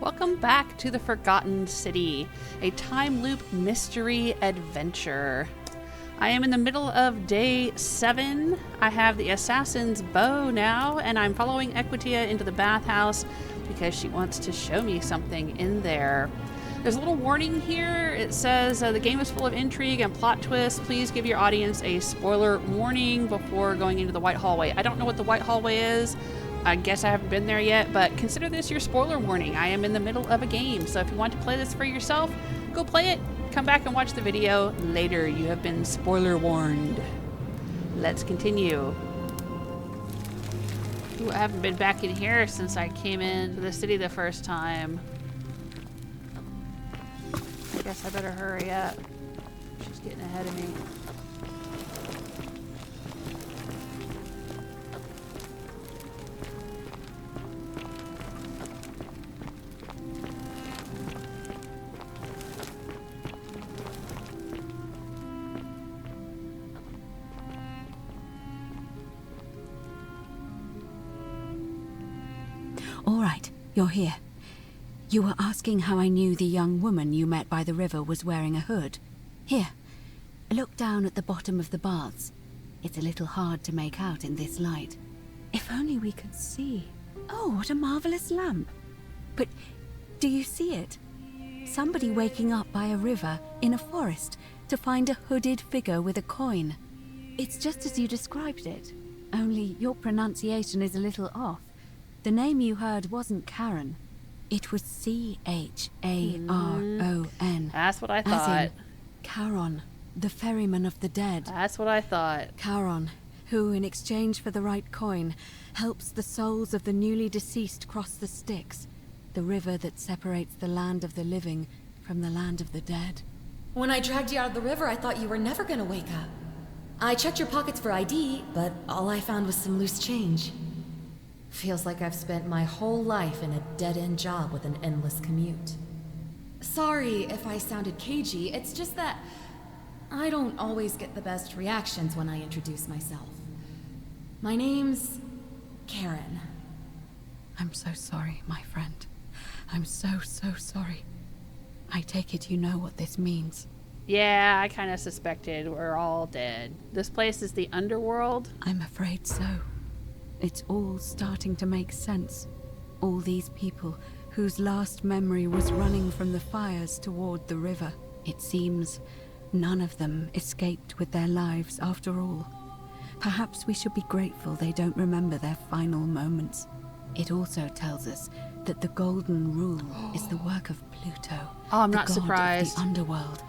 Welcome back to the Forgotten City, a time loop mystery adventure. I am in the middle of day 7. I have the assassin's bow now, and I'm following Equitia into the bathhouse because she wants to show me something in there. There's a little warning here. It says the game is full of intrigue and plot twists. Please give your audience a spoiler warning before going into the White Hallway. I don't know what the White Hallway is. I guess I haven't been there yet, but consider this your spoiler warning. I am in the middle of a game, so if you want to play this for yourself, go play it. Come back and watch the video later. You have been spoiler warned. Let's continue. Ooh, I haven't been back in here since I came into the city the first time. I guess I better hurry up. She's getting ahead of me. All right, you're here. You were asking how I knew the young woman you met by the river was wearing a hood. Here, look down at the bottom of the baths. It's a little hard to make out in this light. If only we could see. Oh, what a marvelous lamp. But do you see it? Somebody waking up by a river in a forest to find a hooded figure with a coin. It's just as you described it, only your pronunciation is a little off. The name you heard wasn't Karen. It was C-H-A-R-O-N. That's what I thought. As in Charon, the ferryman of the dead. That's what I thought. Charon, who, in exchange for the right coin, helps the souls of the newly deceased cross the Styx, the river that separates the land of the living from the land of the dead. When I dragged you out of the river, I thought you were never gonna wake up. I checked your pockets for ID, but all I found was some loose change. Feels like I've spent my whole life in a dead-end job with an endless commute. Sorry if I sounded cagey, it's just that I don't always get the best reactions when I introduce myself. My name's Karen. I'm so sorry, my friend. I'm so sorry. I take it you know what this means. Yeah, I kind of suspected we're all dead. This place is the underworld? I'm afraid so. It's all starting to make sense. All these people whose last memory was running from the fires toward the river. It seems none of them escaped with their lives after all. Perhaps we should be grateful they don't remember their final moments. It also tells us that the Golden Rule is the work of Pluto, Oh, I'm the not god surprised. of the underworld,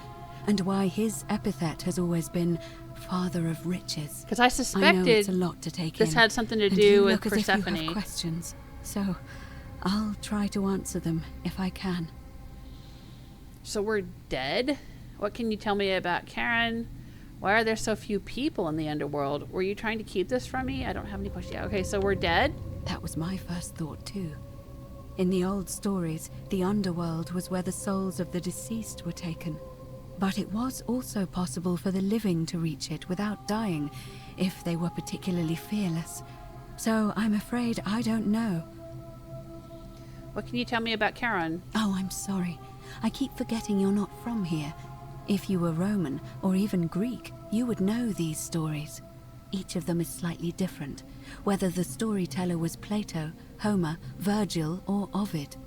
and why his epithet has always been Father of Riches. Because I I know suspected it's a lot to take this in, had something to and do you with look as if you have Persephone. questions, so I'll try to answer them if I can. So we're dead? What can you tell me about Karen? Why are there so few people in the underworld? Were you trying to keep this from me? I don't have any questions. Yeah, okay, so we're dead? That was my first thought too. In the old stories, the underworld was where the souls of the deceased were taken. But it was also possible for the living to reach it without dying, if they were particularly fearless. So I'm afraid I don't know. What can you tell me about Karen? Oh, I'm sorry. I keep forgetting you're not from here. If you were Roman, or even Greek, you would know these stories. Each of them is slightly different, whether the storyteller was Plato, Homer, Virgil, or Ovid.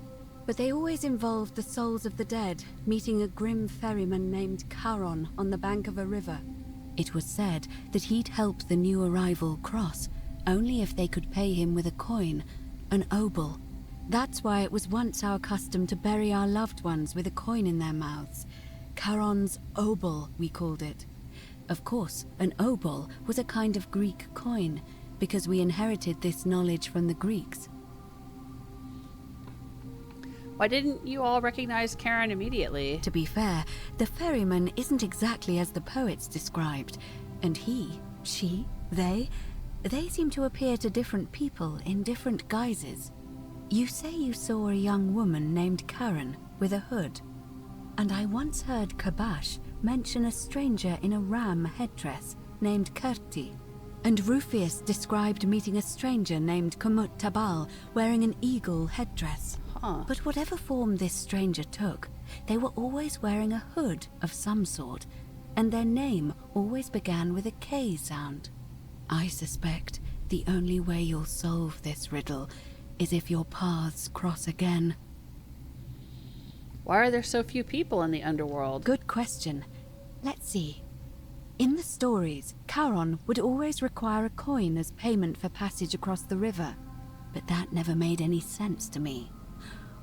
But they always involved the souls of the dead meeting a grim ferryman named Charon on the bank of a river. It was said that he'd help the new arrival cross, only if they could pay him with a coin, an obol. That's why it was once our custom to bury our loved ones with a coin in their mouths. Charon's obol, we called it. Of course, an obol was a kind of Greek coin, because we inherited this knowledge from the Greeks. Why didn't you all recognize Karen immediately? To be fair, the ferryman isn't exactly as the poets described, and he, she, they seem to appear to different people in different guises. You say you saw a young woman named Karen with a hood, and I once heard Kabash mention a stranger in a ram headdress named Kerti, and Rufius described meeting a stranger named Kumut Tabal wearing an eagle headdress. But whatever form this stranger took, they were always wearing a hood of some sort, and their name always began with a K sound. I suspect the only way you'll solve this riddle is if your paths cross again. Why are there so few people in the underworld? Good question. Let's see. In the stories, Charon would always require a coin as payment for passage across the river, but that never made any sense to me.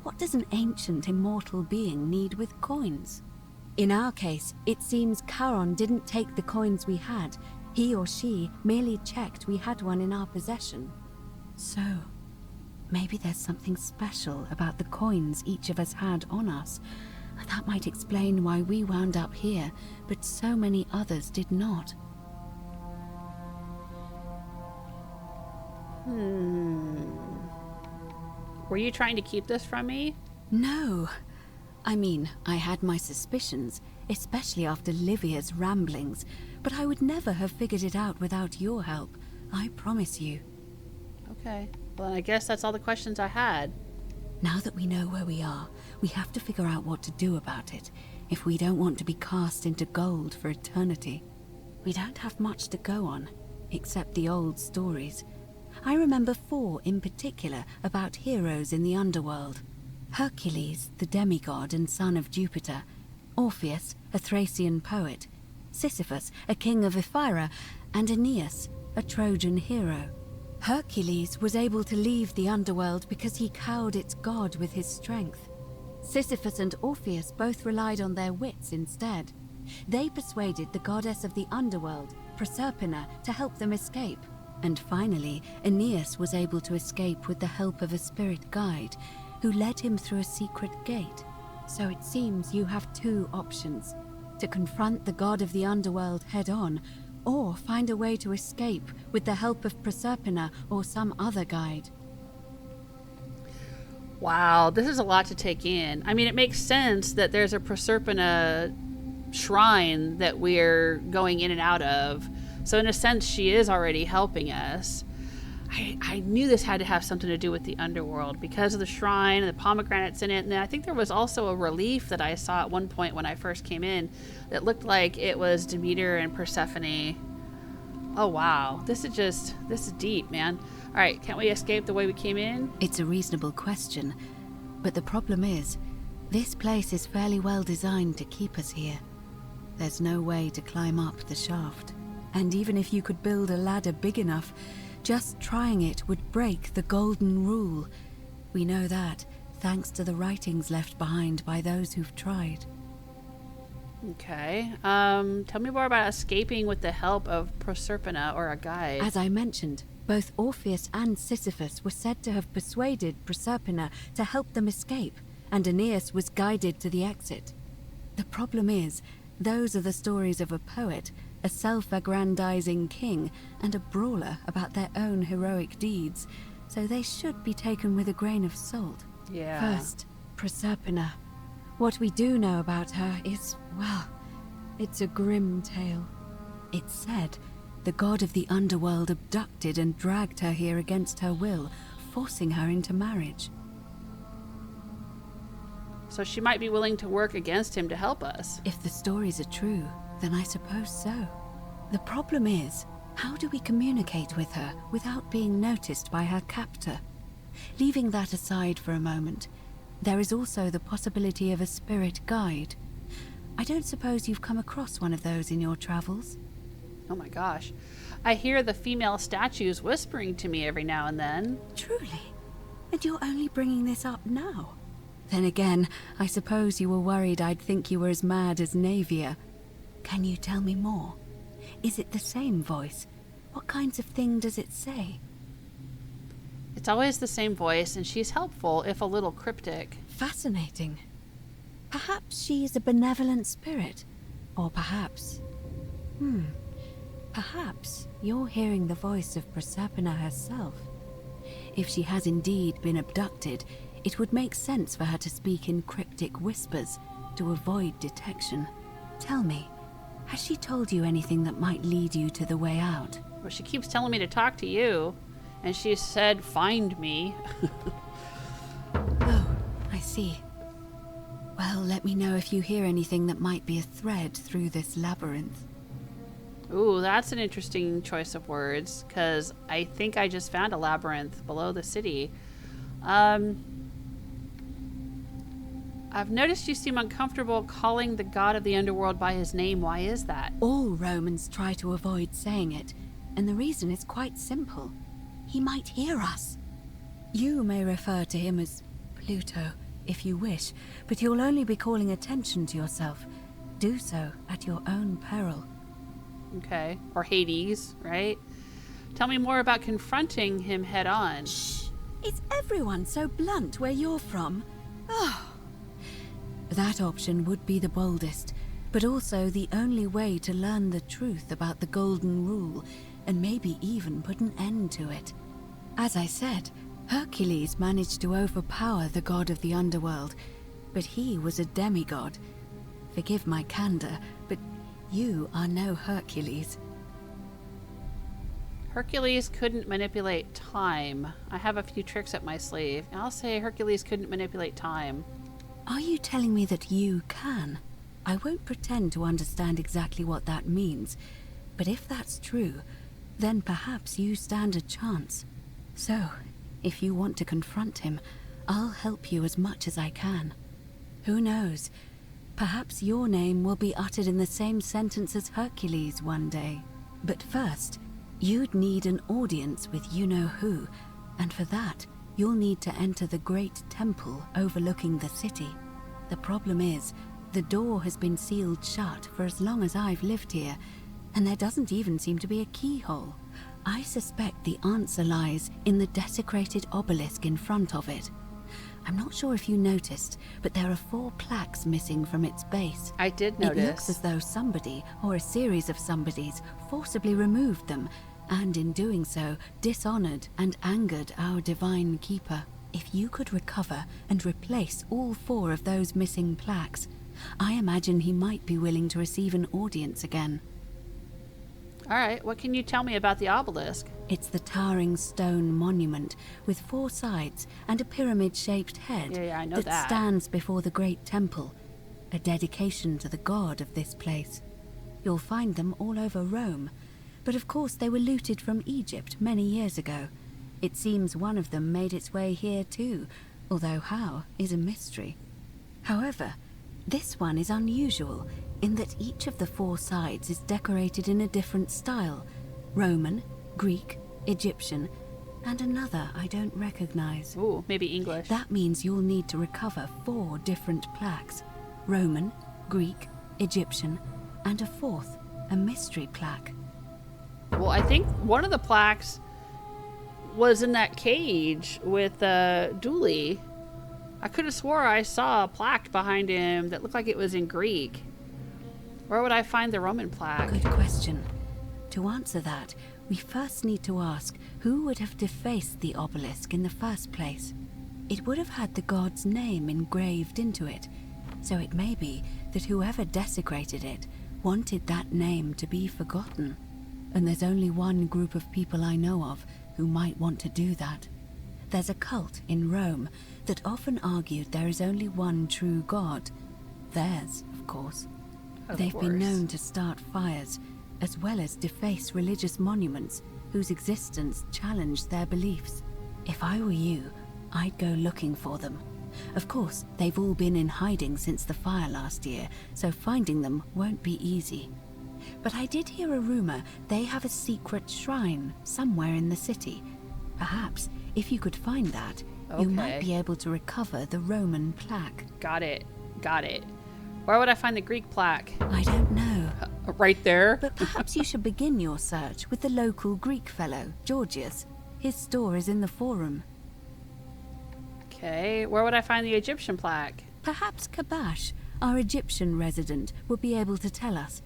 What does an ancient immortal being need with coins? In our case, it seems Charon didn't take the coins we had. He or she merely checked we had one in our possession. So, maybe there's something special about the coins each of us had on us. That might explain why we wound up here, but so many others did not. Were you trying to keep this from me? No. I mean, I had my suspicions, especially after Livia's ramblings, but I would never have figured it out without your help. I promise you. Okay. Well, then I guess that's all the questions I had. Now that we know where we are, we have to figure out what to do about it, if we don't want to be cast into gold for eternity. We don't have much to go on, except the old stories. I remember 4 in particular about heroes in the underworld. Hercules, the demigod and son of Jupiter. Orpheus, a Thracian poet. Sisyphus, a king of Ephyra. And Aeneas, a Trojan hero. Hercules was able to leave the underworld because he cowed its god with his strength. Sisyphus and Orpheus both relied on their wits instead. They persuaded the goddess of the underworld, Proserpina, to help them escape. And finally, Aeneas was able to escape with the help of a spirit guide, who led him through a secret gate. So it seems you have 2 options: to confront the god of the underworld head-on, or find a way to escape with the help of Proserpina or some other guide. Wow, this is a lot to take in. I mean, it makes sense that there's a Proserpina shrine that we're going in and out of. So in a sense, she is already helping us. I knew this had to have something to do with the underworld because of the shrine and the pomegranates in it. And then I think there was also a relief that I saw at one point when I first came in that looked like it was Demeter and Persephone. Oh, wow. This is deep, man. All right, can't we escape the way we came in? It's a reasonable question, but the problem is, this place is fairly well designed to keep us here. There's no way to climb up the shaft. And even if you could build a ladder big enough, just trying it would break the golden rule. We know that, thanks to the writings left behind by those who've tried. Okay. Tell me more about escaping with the help of Proserpina or a guide. As I mentioned, both Orpheus and Sisyphus were said to have persuaded Proserpina to help them escape, and Aeneas was guided to the exit. The problem is, those are the stories of a poet, a self-aggrandizing king, and a brawler about their own heroic deeds, so they should be taken with a grain of salt. Yeah. First, Proserpina. What we do know about her is, well, it's a grim tale. It's said the god of the underworld abducted and dragged her here against her will, forcing her into marriage. So she might be willing to work against him to help us. If the stories are true, then I suppose so. The problem is, how do we communicate with her without being noticed by her captor? Leaving that aside for a moment, there is also the possibility of a spirit guide. I don't suppose you've come across one of those in your travels? Oh my gosh. I hear the female statues whispering to me every now and then. Truly? And you're only bringing this up now? Then again, I suppose you were worried I'd think you were as mad as Naevia. Can you tell me more? Is it the same voice? What kinds of thing does it say? It's always the same voice, and she's helpful, if a little cryptic. Fascinating. Perhaps she is a benevolent spirit. Or perhaps... Perhaps you're hearing the voice of Proserpina herself. If she has indeed been abducted, it would make sense for her to speak in cryptic whispers to avoid detection. Tell me, has she told you anything that might lead you to the way out? Well, she keeps telling me to talk to you, and she said, find me. Oh, see. Well, let me know if you hear anything that might be a thread through this labyrinth. Ooh, that's an interesting choice of words, because I think I just found a labyrinth below the city. I've noticed you seem uncomfortable calling the god of the underworld by his name. Why is that? All Romans try to avoid saying it, and the reason is quite simple. He might hear us. You may refer to him as Pluto, if you wish, but you'll only be calling attention to yourself. Do so at your own peril. Okay. Or Hades, right? Tell me more about confronting him head on. Shh! Is everyone so blunt where you're from? Oh. That option would be the boldest, but also the only way to learn the truth about the Golden Rule, and maybe even put an end to it. As I said, Hercules managed to overpower the god of the underworld, but he was a demigod. Forgive my candor, but you are no Hercules. Hercules couldn't manipulate time. I have a few tricks up my sleeve. I'll say Hercules couldn't manipulate time. Are you telling me that you can? I won't pretend to understand exactly what that means, but if that's true, then perhaps you stand a chance. So, if you want to confront him, I'll help you as much as I can. Who knows? Perhaps your name will be uttered in the same sentence as Hercules one day. But first, you'd need an audience with you-know-who, and for that, you'll need to enter the great temple overlooking the city. The problem is, the door has been sealed shut for as long as I've lived here, and there doesn't even seem to be a keyhole. I suspect the answer lies in the desecrated obelisk in front of it. I'm not sure if you noticed, but there are 4 plaques missing from its base. I did notice. It looks as though somebody, or a series of somebodies, forcibly removed them, and in doing so, dishonored and angered our divine keeper. If you could recover and replace all 4 of those missing plaques, I imagine he might be willing to receive an audience again. Alright, what can you tell me about the obelisk? It's the towering stone monument with 4 sides and a pyramid-shaped head Yeah, I know that stands before the great temple, a dedication to the god of this place. You'll find them all over Rome, but of course they were looted from Egypt many years ago. It seems one of them made its way here too, although how is a mystery. However, this one is unusual in that each of the 4 sides is decorated in a different style: Roman, Greek, Egyptian, and another I don't recognize. Ooh, maybe English. That means you'll need to recover 4 different plaques: Roman, Greek, Egyptian, and a 4th, a mystery plaque. Well, I think one of the plaques was in that cage with Dooley. I could have swore I saw a plaque behind him that looked like it was in Greek. Where would I find the Roman plaque? Good question. To answer that, we first need to ask who would have defaced the obelisk in the first place. It would have had the god's name engraved into it, so it may be that whoever desecrated it wanted that name to be forgotten. And there's only one group of people I know of who might want to do that. There's a cult in Rome that often argued there is only one true god. Theirs, of course. They've been known to start fires, as well as deface religious monuments whose existence challenged their beliefs. If I were you, I'd go looking for them. Of course, they've all been in hiding since the fire last year, so finding them won't be easy. But I did hear a rumor they have a secret shrine somewhere in the city. Perhaps, if you could find that, you might be able to recover the Roman plaque. Got it. Where would I find the Greek plaque? I don't know. Right there? But perhaps you should begin your search with the local Greek fellow, Georgius. His store is in the forum. Okay, where would I find the Egyptian plaque? Perhaps Kabash, our Egyptian resident, would be able to tell us.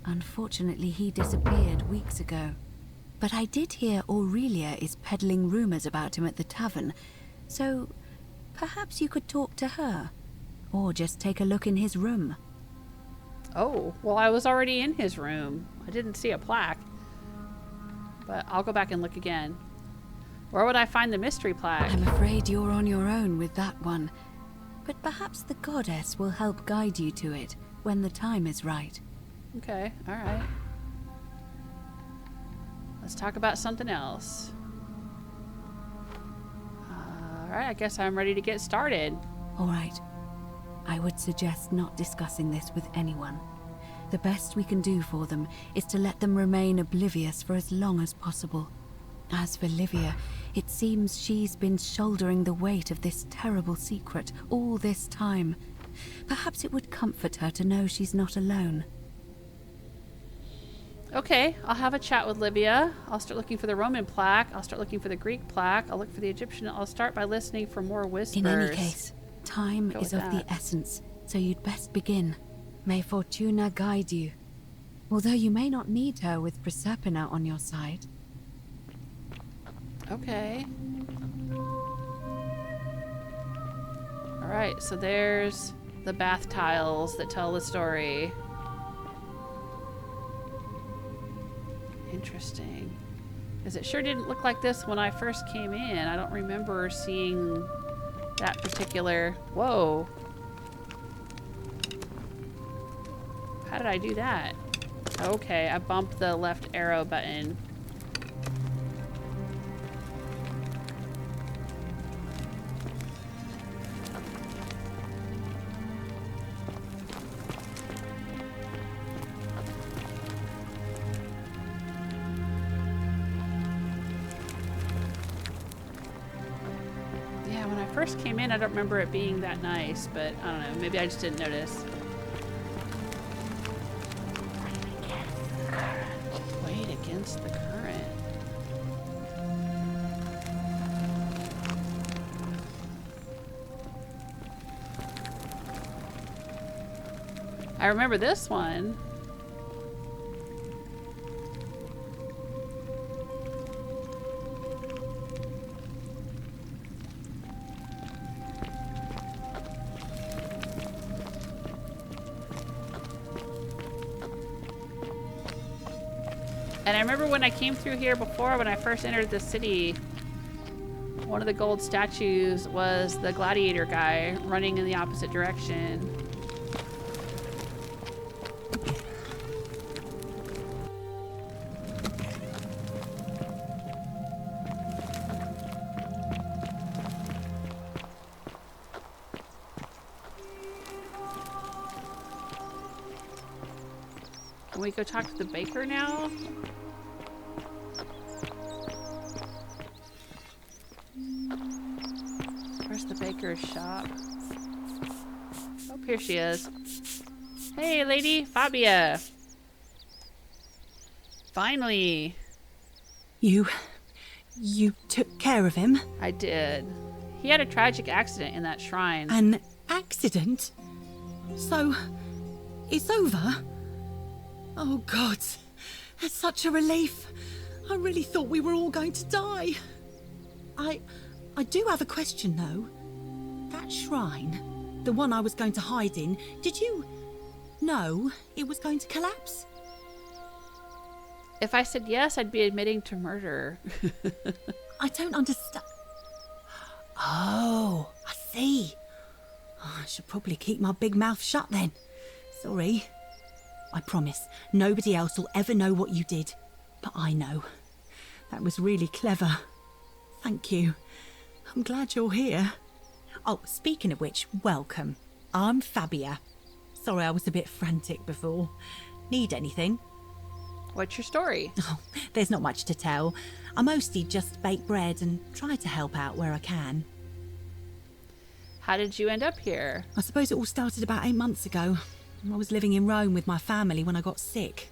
Unfortunately, he disappeared weeks ago. But I did hear Aurelia is peddling rumors about him at the tavern, so perhaps you could talk to her, or just take a look in his room. Oh, well, I was already in his room. I didn't see a plaque. But I'll go back and look again. Where would I find the mystery plaque? I'm afraid you're on your own with that one. but perhaps the goddess will help guide you to it when the time is right. Okay, alright. Let's talk about something else. Alright, I guess I'm ready to get started. All right. I would suggest not discussing this with anyone. The best we can do for them is to let them remain oblivious for as long as possible. As for Livia, it seems she's been shouldering the weight of this terrible secret all this time. Perhaps it would comfort her to know she's not alone. Okay, I'll have a chat with Livia. I'll start looking for the Roman plaque. I'll start looking for the Greek plaque. I'll look for the Egyptian. I'll start by listening for more whispers. In any case, time Go is with of that. the essence, so you'd best begin. May Fortuna guide you. Although you may not need her with Proserpina on your side. Okay. Alright, so there's the bath tiles that tell the story. Interesting. Because it sure didn't look like this when I first came in. I don't remember seeing that particular... Whoa. How did I do that? Okay, I bumped the left arrow button. Yeah, when I first came in, I don't remember it being that nice, but I don't know, maybe I just didn't notice. Wade against the current. I remember this one. And I remember when I came through here before, when I first entered the city, one of the gold statues was the gladiator guy running in the opposite direction. Can we go talk to the baker now? Where's the baker's shop? Oh, here she is. Hey, lady, Fabia. Finally. You took care of him? I did. He had a tragic accident in that shrine. An accident? So, it's over? Oh God, that's such a relief. I really thought we were all going to die. I do have a question though. That shrine, the one I was going to hide in, did you know it was going to collapse? If I said yes, I'd be admitting to murder. I don't understand. Oh, I see. Oh, I should probably keep my big mouth shut then. Sorry. I promise, nobody else will ever know what you did. But I know. That was really clever. Thank you. I'm glad you're here. Oh, speaking of which, welcome. I'm Fabia. Sorry I was a bit frantic before. Need anything? What's your story? Oh, there's not much to tell. I mostly just bake bread and try to help out where I can. How did you end up here? I suppose it all started about 8 months ago. I was living in Rome with my family when I got sick.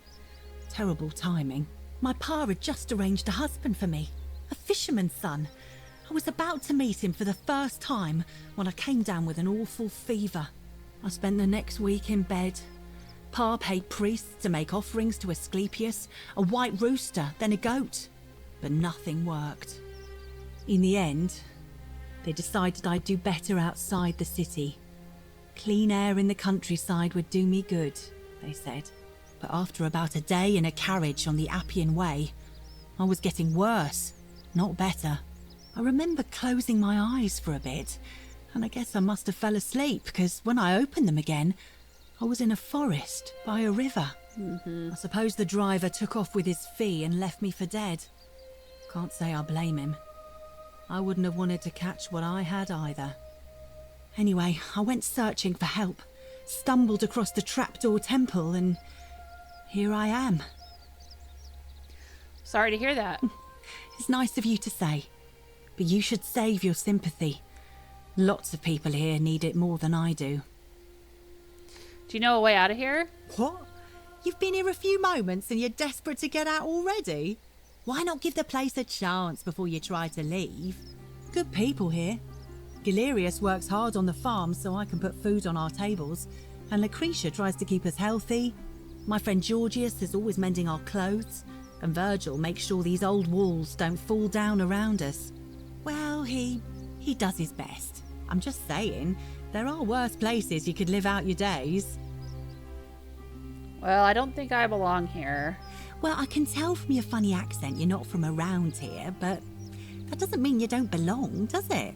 Terrible timing. My pa had just arranged a husband for me. A fisherman's son. I was about to meet him for the first time when I came down with an awful fever. I spent the next week in bed. Pa paid priests to make offerings to Asclepius, a white rooster, then a goat. But nothing worked. In the end, they decided I'd do better outside the city. Clean air in the countryside would do me good, they said. But after about a day in a carriage on the Appian Way, I was getting worse, not better. I remember closing my eyes for a bit, And I guess I must have fell asleep, because when I opened them again, I was in a forest by a river. I suppose the driver took off with his fee and left me for dead. Can't say I blame him. I wouldn't have wanted to catch what I had either. Anyway, I went searching for help, stumbled across the trapdoor temple, and here I am. Sorry to hear that. It's nice of you to say, but you should save your sympathy. Lots of people here need it more than I do. Do you know a way out of here? What? You've been here a few moments and you're desperate to get out already? Why not give the place a chance before you try to leave? Good people here. Galerius works hard on the farm so I can put food on our tables, and Lucretia tries to keep us healthy. My friend Georgius is always mending our clothes, and Virgil makes sure these old walls don't fall down around us. Well, he does his best. I'm just saying, there are worse places you could live out your days. Well, I don't think I belong here. Well, I can tell from your funny accent you're not from around here, but that doesn't mean you don't belong, does it?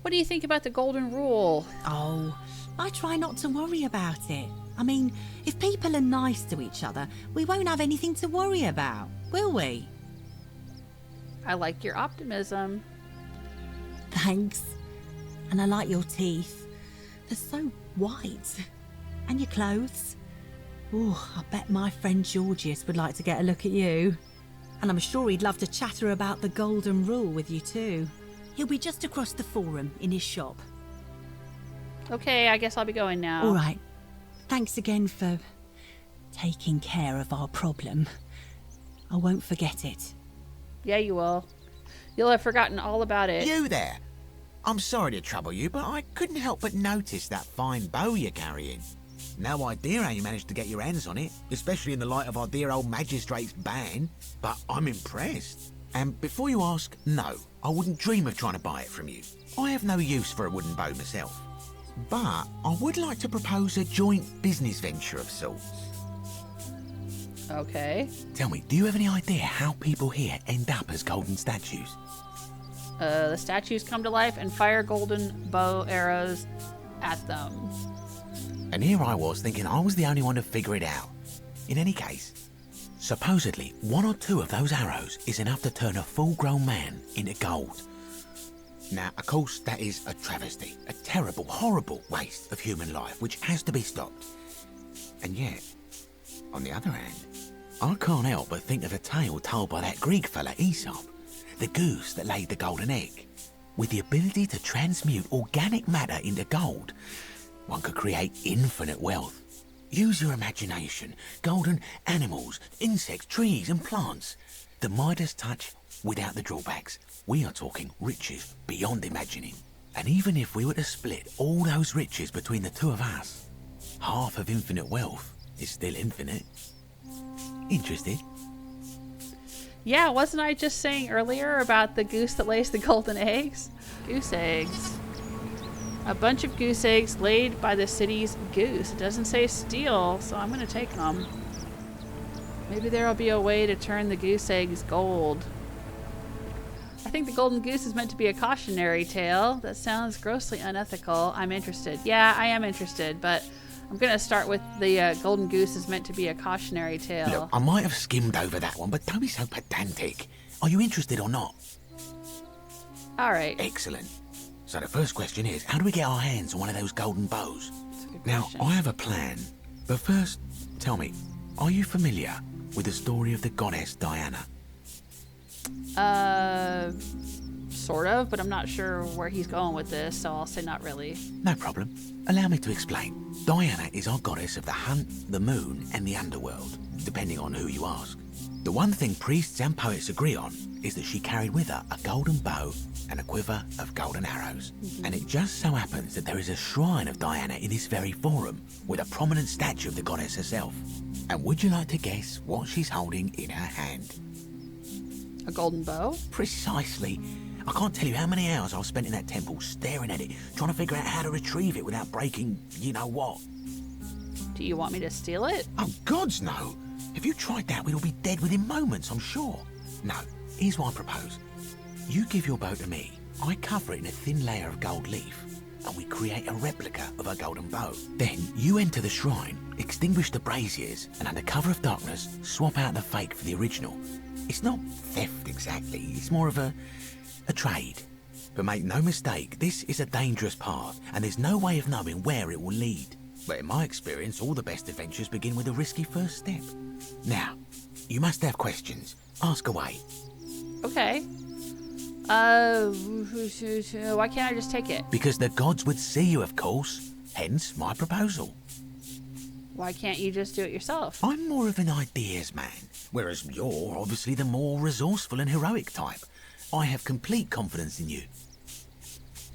What do you think about the golden rule? Oh, I try not to worry about it. I mean, if people are nice to each other, we won't have anything to worry about, will we? I like your optimism. Thanks. And I like your teeth. They're so white. And your clothes. Oh, I bet my friend Georgius would like to get a look at you. And I'm sure he'd love to chatter about the golden rule with you too. He'll be just across the forum in his shop. Okay, I guess I'll be going now. All right. Thanks again for taking care of our problem. I won't forget it. Yeah, you will. You'll have forgotten all about it. You there! I'm sorry to trouble you, but I couldn't help but notice that fine bow you're carrying. No idea how you managed to get your hands on it, especially in the light of our dear old magistrate's ban, but I'm impressed. And before you ask, no, I wouldn't dream of trying to buy it from you. I have no use for a wooden bow myself. But I would like to propose a joint business venture of sorts. Okay. Tell me, do you have any idea how people here end up as golden statues? The statues come to life and fire golden bow arrows at them. And here I was thinking I was the only one to figure it out. In any case, supposedly one or two of those arrows is enough to turn a full-grown man into gold. Now, of course, that is a travesty, a terrible, horrible waste of human life which has to be stopped. And yet, on the other hand, I can't help but think of a tale told by that Greek fella Aesop, the goose that laid the golden egg. With the ability to transmute organic matter into gold, one could create infinite wealth. Use your imagination. Golden animals, insects, trees and plants. The Midas touch without the drawbacks. We are talking riches beyond imagining. And even if we were to split all those riches between the two of us, half of infinite wealth is still infinite. Interested? Yeah, wasn't I just saying earlier about the goose that lays the golden eggs? Goose eggs. A bunch of goose eggs laid by the city's goose. It doesn't say steal, so I'm going to take them. Maybe there'll be a way to turn the goose eggs gold. I think the golden goose is meant to be a cautionary tale. That sounds grossly unethical. I'm interested. Yeah, I am interested, but I'm going to start with the golden goose is meant to be a cautionary tale. Look, I might have skimmed over that one, but don't be so pedantic. Are you interested or not? All right. Excellent. So the first question is, how do we get our hands on one of those golden bows? That's a good Now, question. I have a plan. But first, tell me, are you familiar with the story of the goddess Diana? Sort of, but I'm not sure where he's going with this, so I'll say not really. No problem. Allow me to explain. Diana is our goddess of the hunt, the moon, and the underworld, depending on who you ask. The one thing priests and poets agree on is that she carried with her a golden bow and a quiver of golden arrows. And it just so happens that there is a shrine of Diana in this very forum, with a prominent statue of the goddess herself. And would you like to guess what she's holding in her hand? A golden bow? Precisely. I can't tell you how many hours I've spent in that temple staring at it, trying to figure out how to retrieve it without breaking you-know-what. Do you want me to steal it? Oh, gods no! If you tried that, we'd all be dead within moments, I'm sure. No, here's what I propose. You give your bow to me, I cover it in a thin layer of gold leaf, and we create a replica of a golden bow. Then you enter the shrine, extinguish the braziers, and under cover of darkness, swap out the fake for the original. It's not theft exactly, it's more of a trade. But make no mistake, this is a dangerous path, and there's no way of knowing where it will lead. But in my experience, all the best adventures begin with a risky first step. Now, you must have questions. Ask away. Okay. Why can't I just take it? Because the gods would see you, of course. Hence my proposal. Why can't you just do it yourself? I'm more of an ideas man, whereas you're obviously the more resourceful and heroic type. I have complete confidence in you.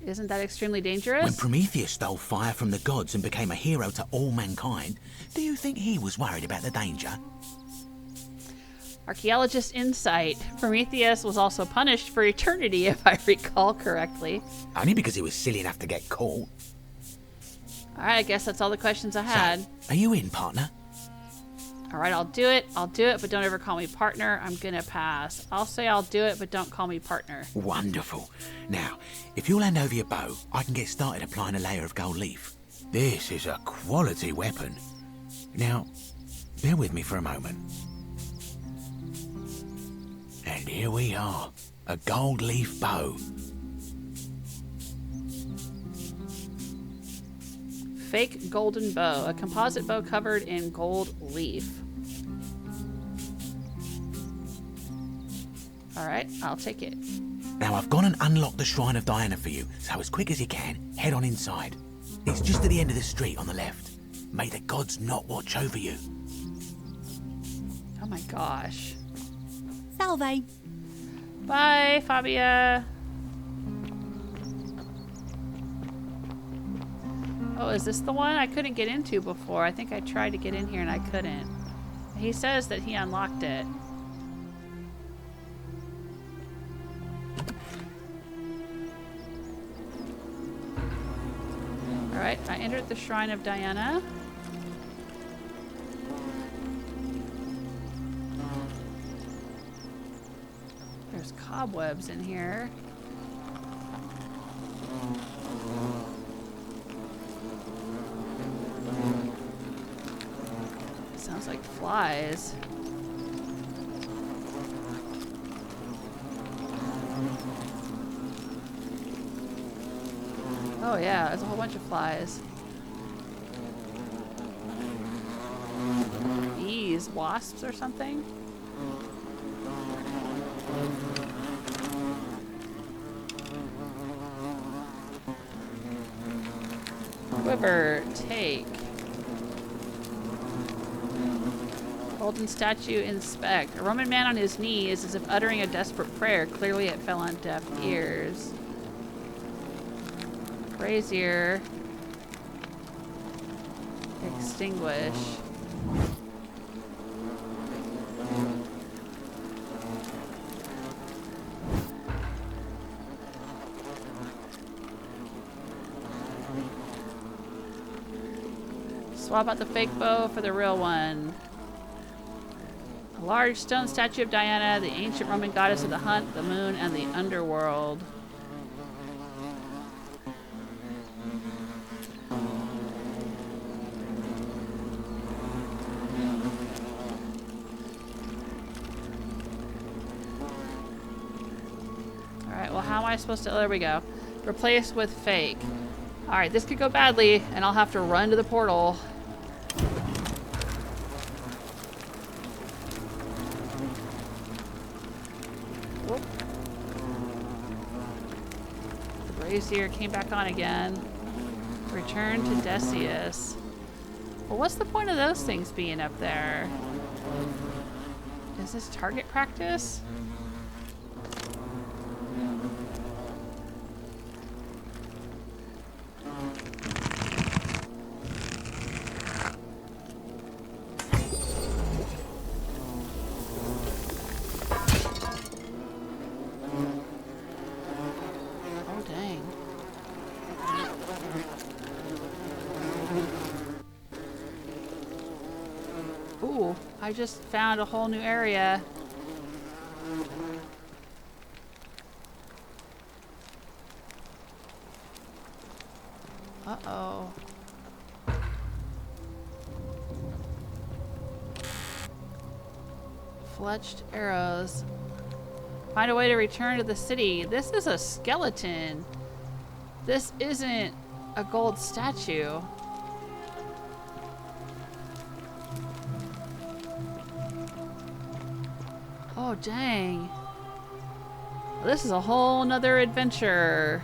Isn't that extremely dangerous? When Prometheus stole fire from the gods and became a hero to all mankind, do you think he was worried about the danger? Archaeologist insight. Prometheus was also punished for eternity, if I recall correctly. Only because he was silly enough to get caught. Alright, I guess that's all the questions I had. So, are you in, partner? Alright, I'll do it, but don't ever call me partner. I'm gonna pass. I'll say I'll do it, but don't call me partner. Wonderful. Now, if you'll hand over your bow, I can get started applying a layer of gold leaf. This is a quality weapon. Now, bear with me for a moment. And here we are, a gold leaf bow. Fake golden bow, a composite bow covered in gold leaf. Alright, I'll take it. Now I've gone and unlocked the Shrine of Diana for you, so as quick as you can, head on inside. It's just at the end of the street on the left. May the gods not watch over you. Oh my gosh. Salve. Bye, Fabia. Oh, is this the one I couldn't get into before? I think I tried to get in here and I couldn't. He says that he unlocked it. Alright, I entered the Shrine of Diana. There's cobwebs in here. Sounds like flies. Oh yeah, there's a whole bunch of flies. Bees, wasps or something? Quiver, take. Golden statue, inspect. A Roman man on his knees as if uttering a desperate prayer. Clearly it fell on deaf ears. Brazier. Extinguish. Swap out the fake bow for the real one. A large stone statue of Diana, the ancient Roman goddess of the hunt, the moon, and the underworld. Alright, well, how am I supposed to... Oh, there we go. Replace with fake. Alright, this could go badly, and I'll have to run to the portal. Whoop. The brazier came back on again. Return to Desius. Well, what's the point of those things being up there? Is this target practice? Ooh, I just found a whole new area. Uh-oh. Fletched arrows. Find a way to return to the city. This is a skeleton. This isn't a gold statue. Oh, dang. This is a whole nother adventure.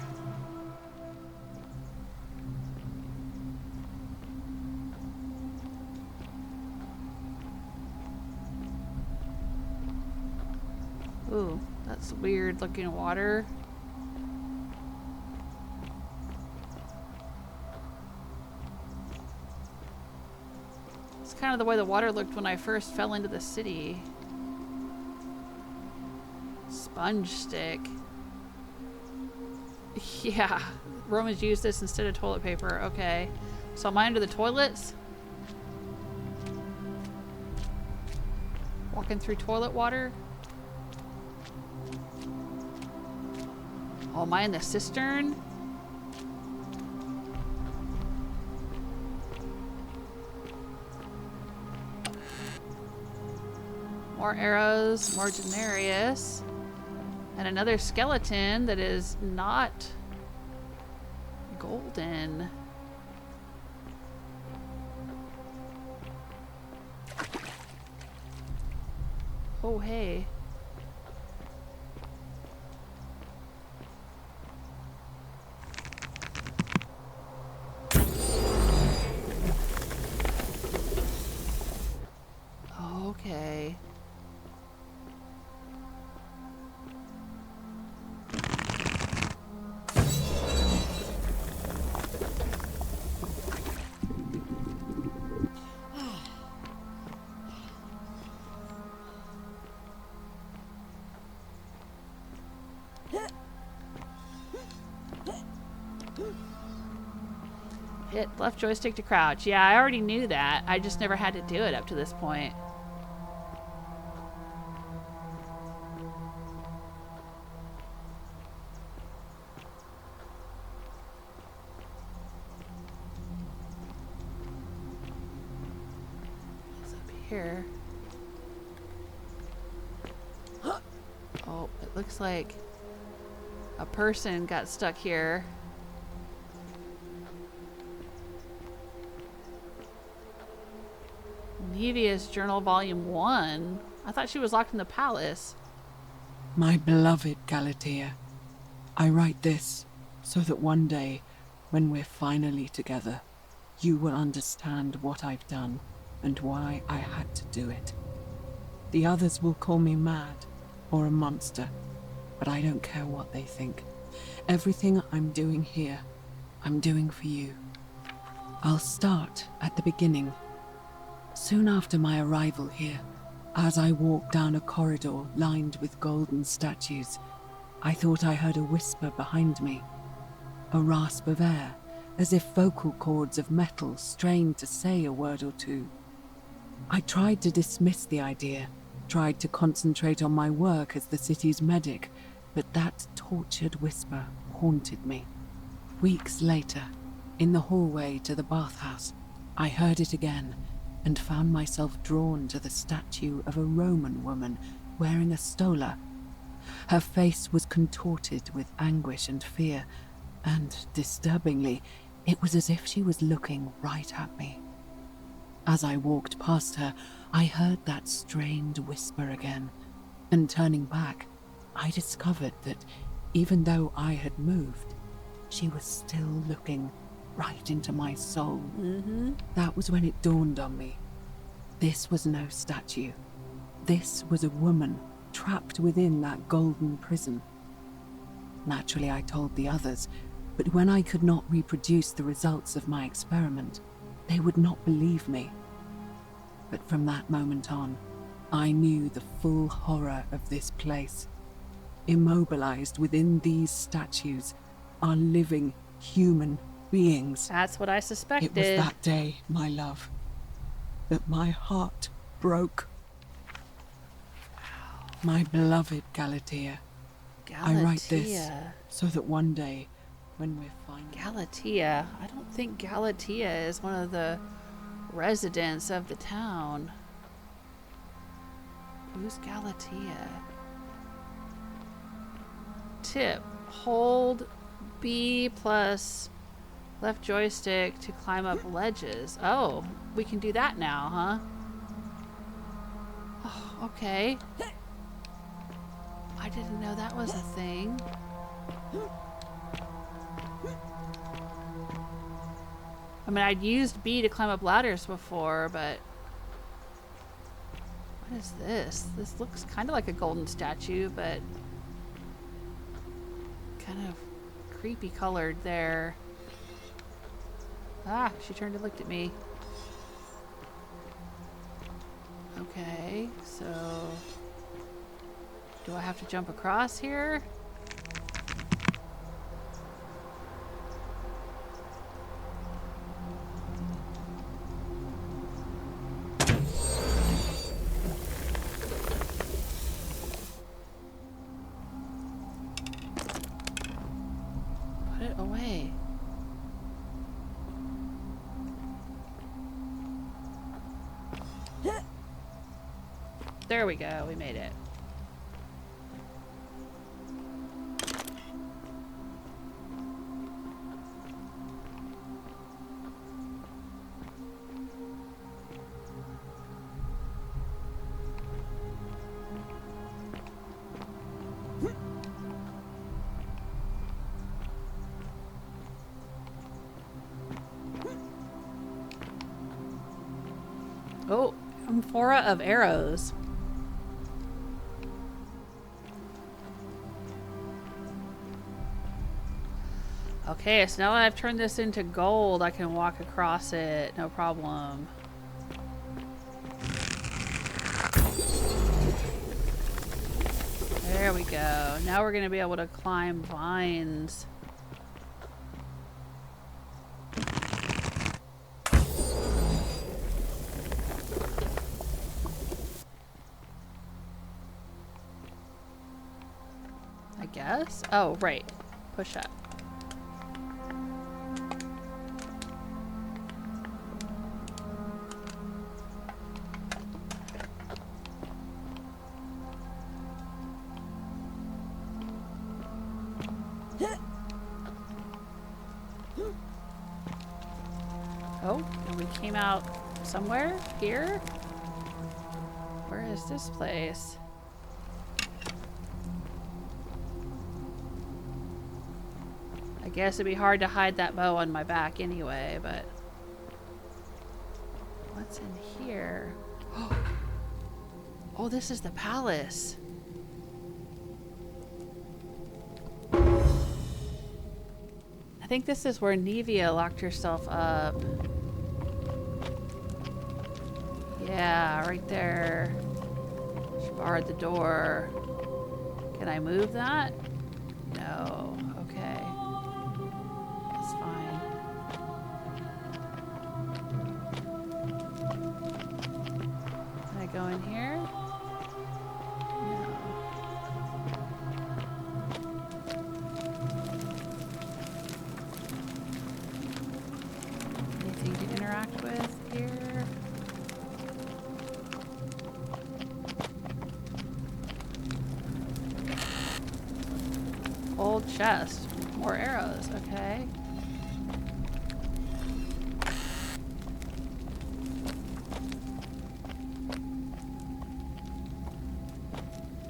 Ooh, that's weird looking water. It's kind of the way the water looked when I first fell into the city. Sponge stick. Yeah, Romans used this instead of toilet paper. Okay. So am I under the toilets? Walking through toilet water? Oh, am I in the cistern? More arrows, more Denarius. And another skeleton that is not golden. Oh, hey. Okay. Hit left joystick to crouch. Yeah, I already knew that. I just never had to do it up to this point. What's up here? Oh, it looks like a person got stuck here. Naevia's journal volume 1. I thought she was locked in the palace. My beloved Galatea, I write this so that one day, when we're finally together, you will understand what I've done and why I had to do it. The others will call me mad or a monster, but I don't care what they think. Everything I'm doing here, I'm doing for you. I'll start at the beginning. Soon after my arrival here, as I walked down a corridor lined with golden statues, I thought I heard a whisper behind me. A rasp of air, as if vocal cords of metal strained to say a word or two. I tried to dismiss the idea, tried to concentrate on my work as the city's medic, but that tortured whisper haunted me. Weeks later, in the hallway to the bathhouse, I heard it again, and found myself drawn to the statue of a Roman woman wearing a stola. Her face was contorted with anguish and fear, and, disturbingly, it was as if she was looking right at me. As I walked past her, I heard that strained whisper again, and turning back, I discovered that, even though I had moved, she was still looking right into my soul. That was when it dawned on me. This was no statue. This was a woman trapped within that golden prison. Naturally, I told the others, but when I could not reproduce the results of my experiment, they would not believe me. But from that moment on, I knew the full horror of this place. Immobilized within these statues are living human beings. That's what I suspected. It was that day, my love, that my heart broke. My beloved Galatea, I write this so that one day, when we're finally... Galatea. I don't think Galatea is one of the residents of the town. Who's Galatea? Tip. Hold B plus left joystick to climb up ledges. Oh, we can do that now, huh? Oh, okay. I didn't know that was a thing. I mean, I'd used B to climb up ladders before, but... What is this? This looks kind of like a golden statue, but... kind of creepy colored there. Ah, she turned and looked at me. Okay, so... do I have to jump across here? Put it away. There we go, we made it. Oh, amphora of arrows. Okay, so now that I've turned this into gold, I can walk across it, no problem. There we go. Now we're gonna be able to climb vines. I guess? Oh, right. Push up. Oh, and we came out somewhere here? Where is this place? I guess it'd be hard to hide that bow on my back anyway, but... what's in here? Oh, this is the palace. I think this is where Naevia locked herself up. Yeah, right there. She barred the door. Can I move that? No. Okay. That's fine. Can I go in here? No. Anything to interact with here? Old chest. More arrows. Okay.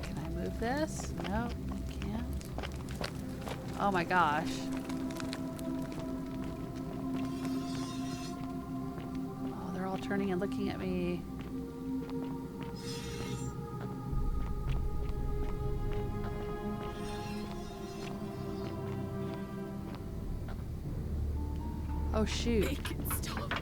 Can I move this? No, I can't. Oh my gosh. Oh, they're all turning and looking at me. Oh shoot. Make it stop.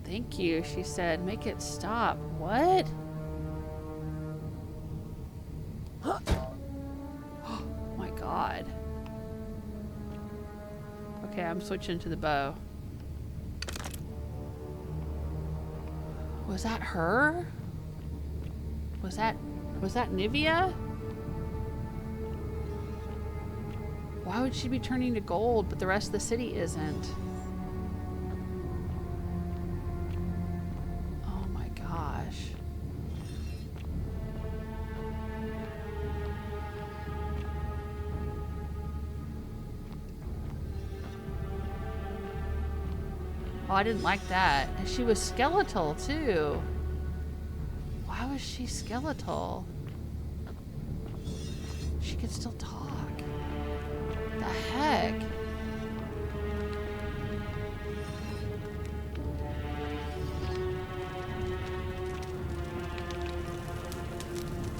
Thank you, she said. Make it stop. What? Oh my god. odd. Okay, I'm switching to the bow. Was that her? Was that Naevia? Why would she be turning to gold, but the rest of the city isn't? Oh my gosh. Oh, I didn't like that. And she was skeletal too. Why was she skeletal? She could still talk. The heck?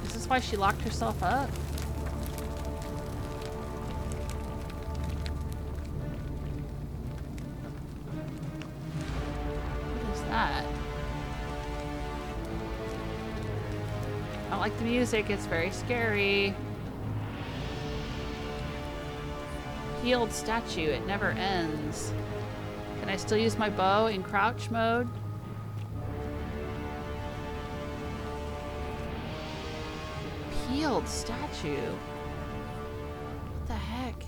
Is this why she locked herself up? What is that? I don't like the music, it's very scary. Healed statue, it never ends. Can I still use my bow in crouch mode? Healed statue? What the heck?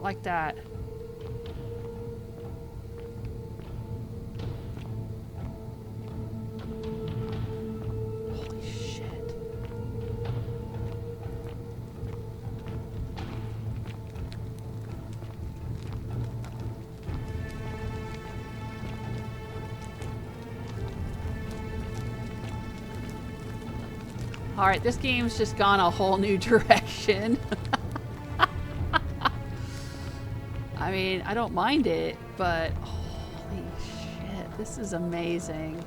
Like that. Holy shit. All right, this game's just gone a whole new direction. I mean, I don't mind it, but holy shit, this is amazing.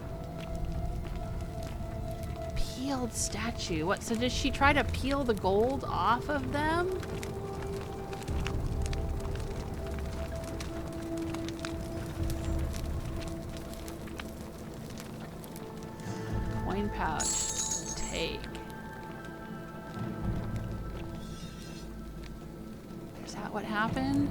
Peeled statue. What, so does she try to peel the gold off of them? Coin pouch. Take. Is that what happened?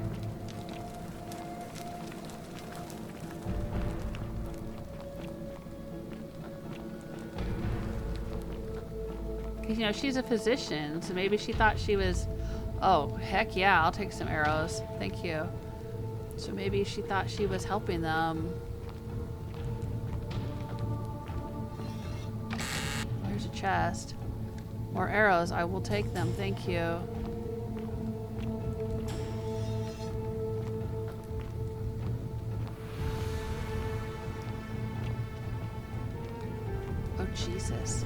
You know, she's a physician, so maybe she thought she was, oh, heck yeah, I'll take some arrows. Thank you. So maybe she thought she was helping them. There's a chest. More arrows. I will take them. Thank you. Oh, Jesus.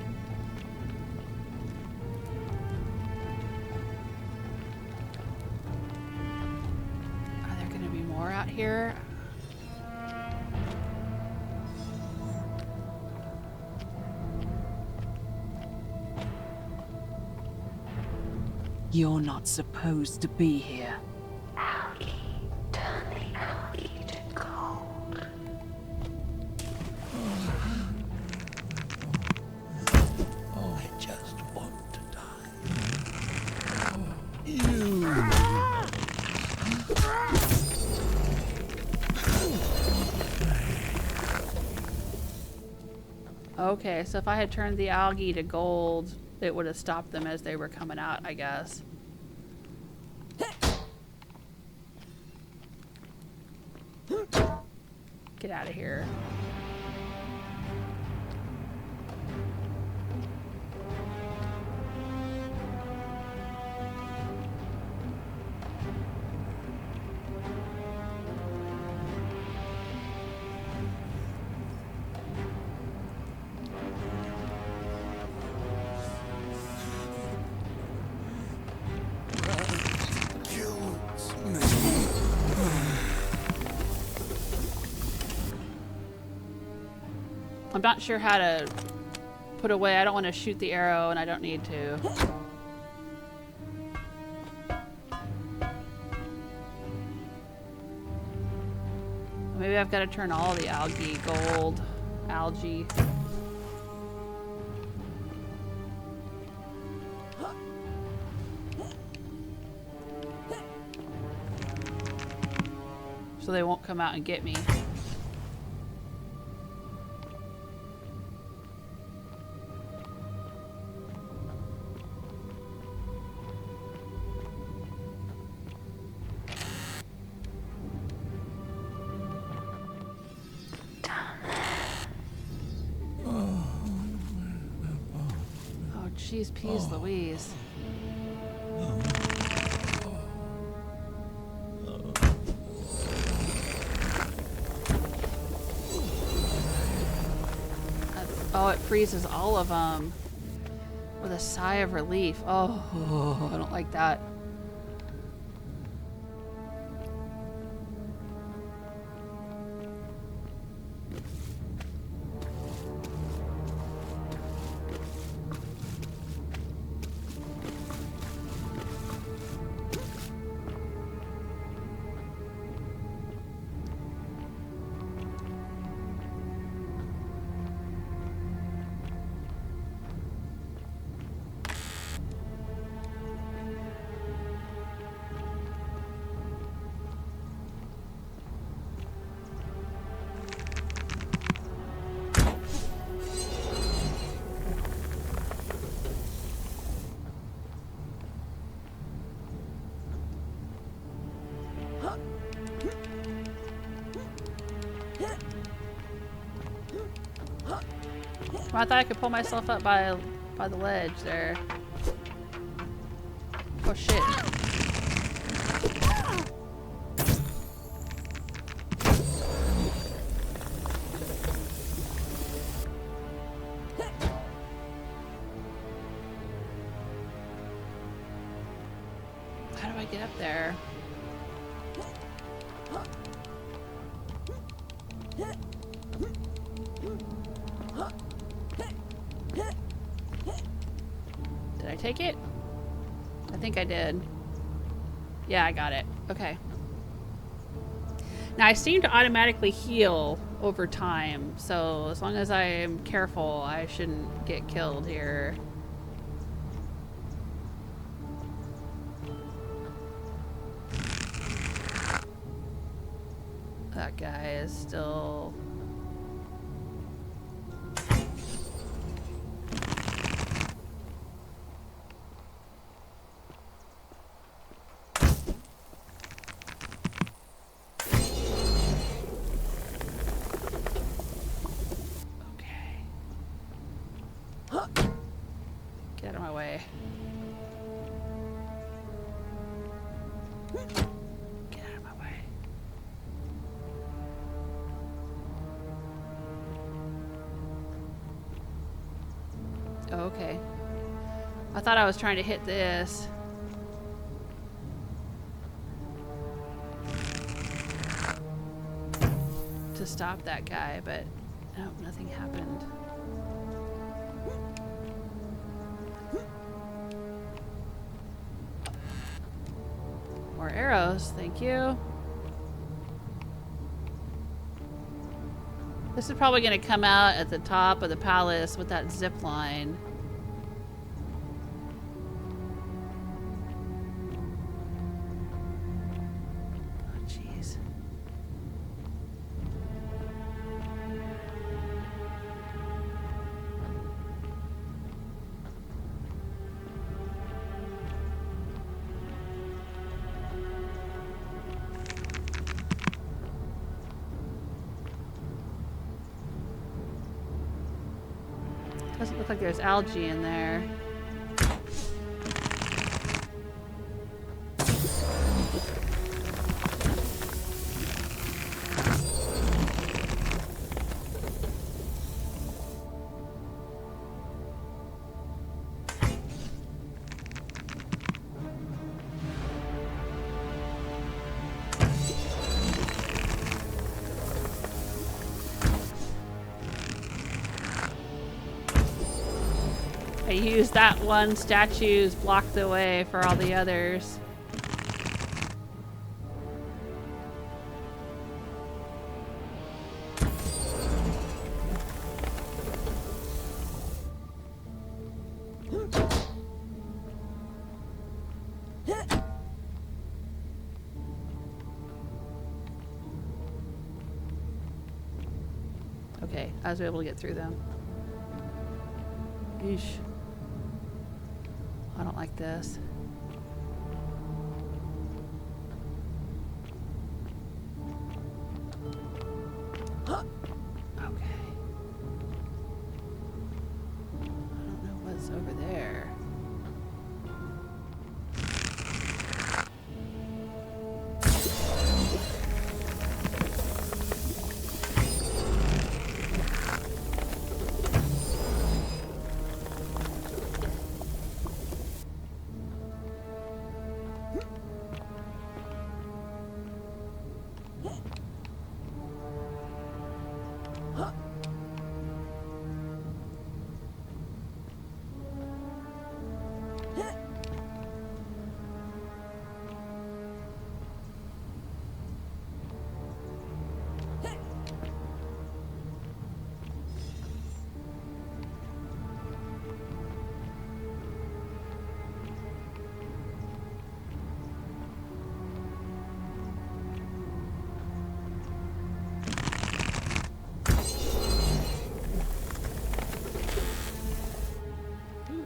Out here. You're not supposed to be here. Algae. Turn the algae to gold. Oh, I just want to die. You. Okay, so if I had turned the algae to gold, it would have stopped them as they were coming out, I guess. Get out of here. I'm not sure how to put away. I don't want to shoot the arrow, and I don't need to. Maybe I've got to turn all the algae gold. Algae. So they won't come out and get me. Oh, jeez, peas Louise. Oh, it freezes all of them with a sigh of relief. Oh, I don't like that. I thought I could pull myself up by the ledge there. Oh shit. How do I get up there? Did I take it? I think I did. Yeah, I got it. Okay. Now I seem to automatically heal over time, so as long as I am careful, I shouldn't get killed here. That guy is still... Get out of my way. Get out of my way. Oh, okay. I thought I was trying to hit this. To stop that guy, but no, nothing happened. More arrows, thank you. This is probably going to come out at the top of the palace with that zip line. Oh, jeez. Doesn't look like there's algae in there. I used that one statue's blocked the way for all the others. Okay, I was able to get through them. Yeesh. I don't like this. Okay. I don't know what's over there.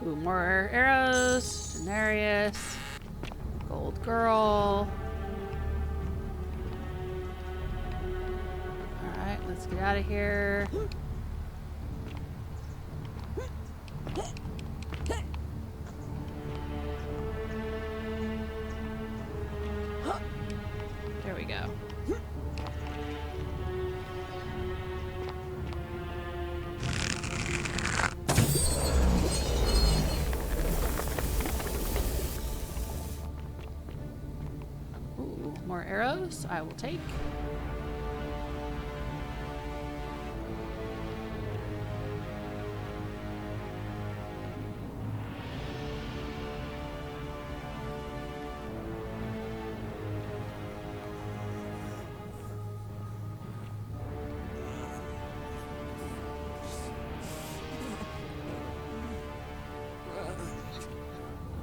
Ooh, more arrows. Denarius. Gold girl. Alright, let's get out of here. There we go. Ooh, more arrows I will take.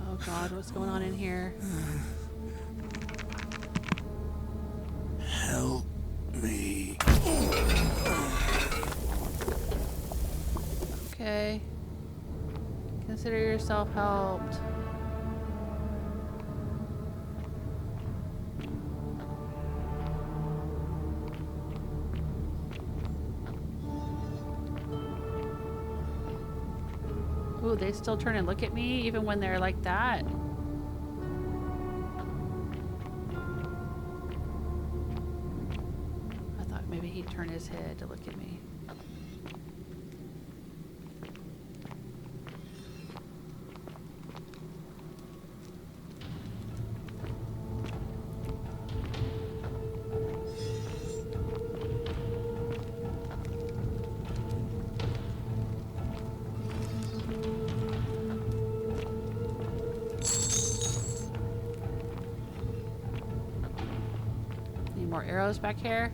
Oh God, what's going on in here? Help me. Okay. Consider yourself helped. Ooh, they still turn and look at me even when they're like that. I thought maybe he'd turn his head to look at me. Any more arrows back here?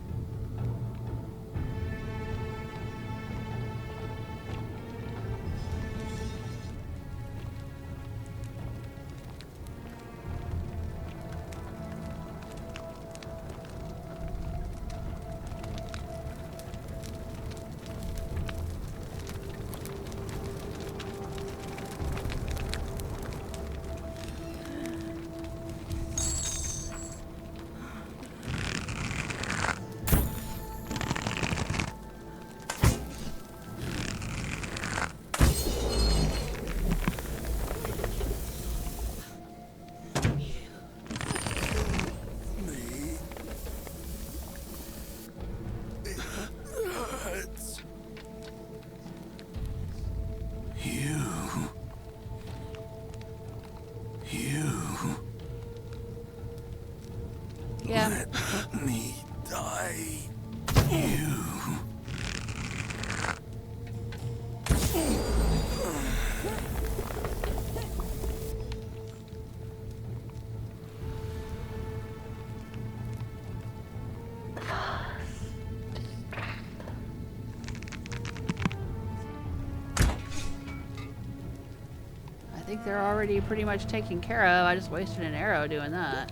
think they're already pretty much taken care of. I just wasted an arrow doing that.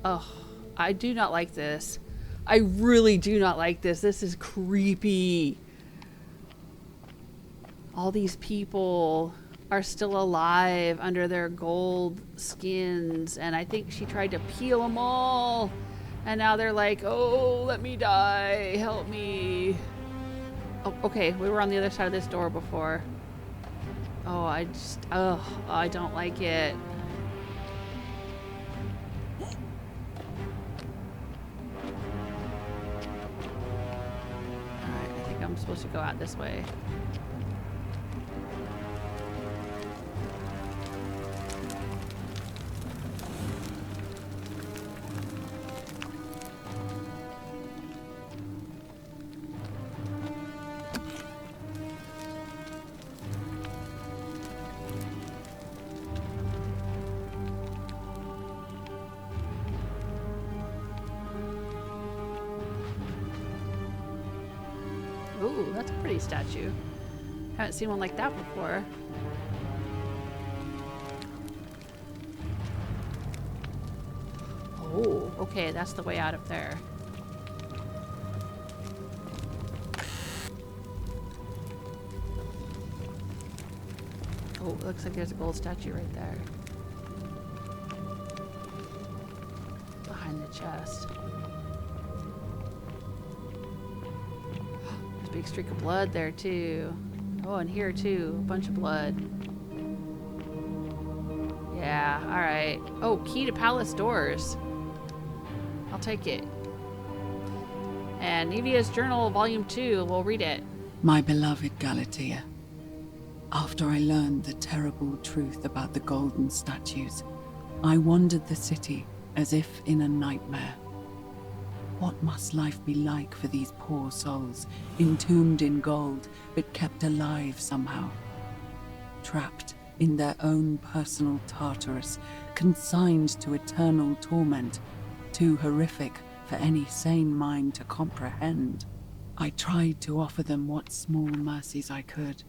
Oh, I do not like this. I really do not like this. This is creepy. All these people are still alive under their gold skins, and I think she tried to peel them all. And now they're like, oh, let me die. Help me. Oh, okay, we were on the other side of this door before. Oh, I don't like it. I'm supposed to go out this way. Ooh, that's a pretty statue. Haven't seen one like that before. Oh, okay, that's the way out up there. Oh, it looks like there's a gold statue right there. Behind the chest. Big streak of blood there too. Oh, and here too, a bunch of blood. Yeah, all right. Oh, key to palace doors. I'll take it. And Naevia's journal, volume 2. We'll read it. My beloved Galatea, after I learned the terrible truth about the golden statues, I wandered the city as if in a nightmare. What must life be like for these poor souls, entombed in gold, but kept alive somehow? Trapped in their own personal Tartarus, consigned to eternal torment, too horrific for any sane mind to comprehend. I tried to offer them what small mercies I could.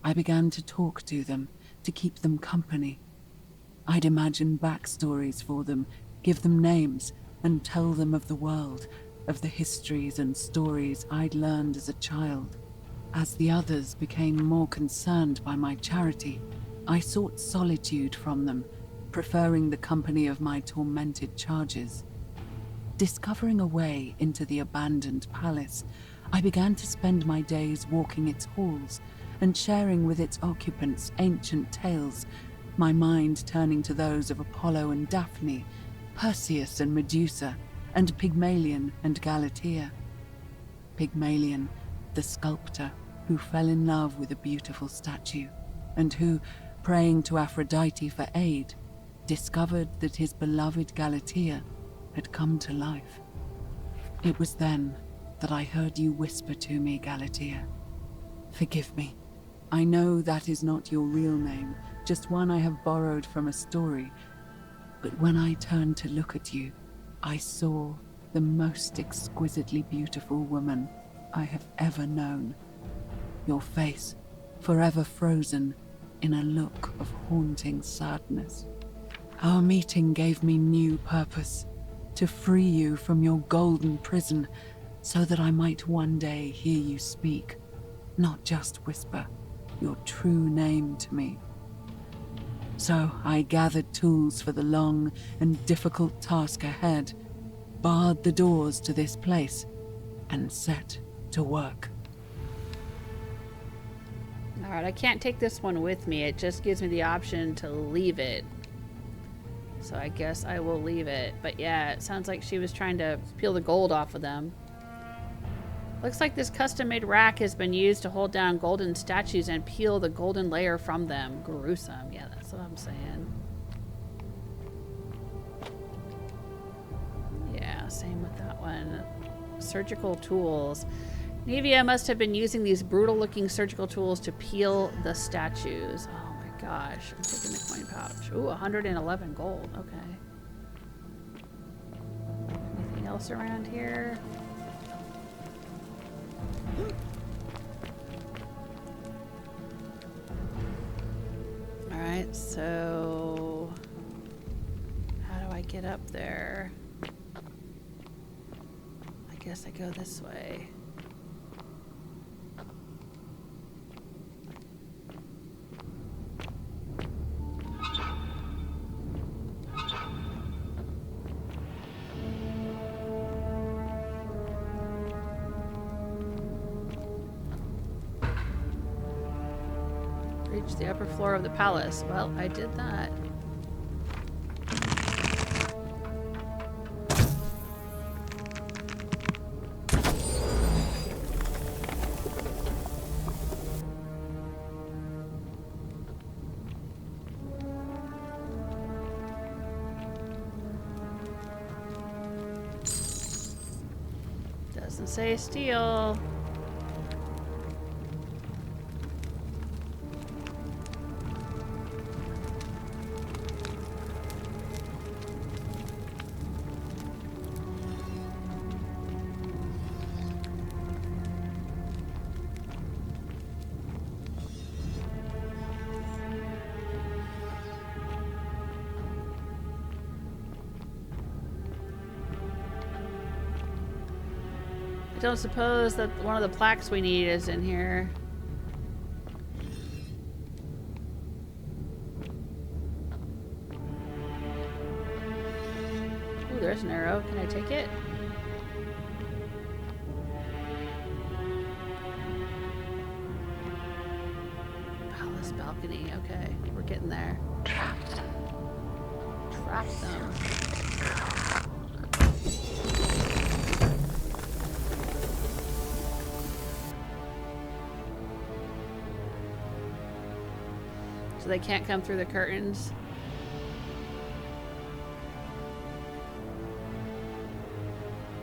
I began to talk to them, to keep them company. I'd imagine backstories for them, give them names, and tell them of the world, of the histories and stories I'd learned as a child. As the others became more concerned by my charity, I sought solitude from them, preferring the company of my tormented charges. Discovering a way into the abandoned palace, I began to spend my days walking its halls and sharing with its occupants ancient tales, my mind turning to those of Apollo and Daphne, Perseus and Medusa, and Pygmalion and Galatea. Pygmalion, the sculptor who fell in love with a beautiful statue, and who, praying to Aphrodite for aid, discovered that his beloved Galatea had come to life. It was then that I heard you whisper to me, Galatea. Forgive me. I know that is not your real name, just one I have borrowed from a story. But when I turned to look at you, I saw the most exquisitely beautiful woman I have ever known. Your face, forever frozen in a look of haunting sadness. Our meeting gave me new purpose, to free you from your golden prison, so that I might one day hear you speak, not just whisper, your true name to me. So I gathered tools for the long and difficult task ahead, barred the doors to this place, and set to work. Alright, I can't take this one with me. It just gives me the option to leave it. So I guess I will leave it. But yeah, it sounds like she was trying to peel the gold off of them. Looks like this custom-made rack has been used to hold down golden statues and peel the golden layer from them. Gruesome. Yeah, that's what I'm saying. Yeah, same with that one. Surgical tools. Naevia must have been using these brutal-looking surgical tools to peel the statues. Oh my gosh. I'm taking the coin pouch. Ooh, 111 gold. Okay. Anything else around here? Alright, so how do I get up there? I guess I go this way. Reach the upper floor of the palace. Well, I did that. Doesn't say steal. I don't suppose that one of the plaques we need is in here. Ooh, there's an arrow. Can I take it? Palace balcony. Okay, we're getting there. Trap them. So they can't come through the curtains.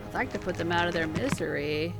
I'd like to put them out of their misery.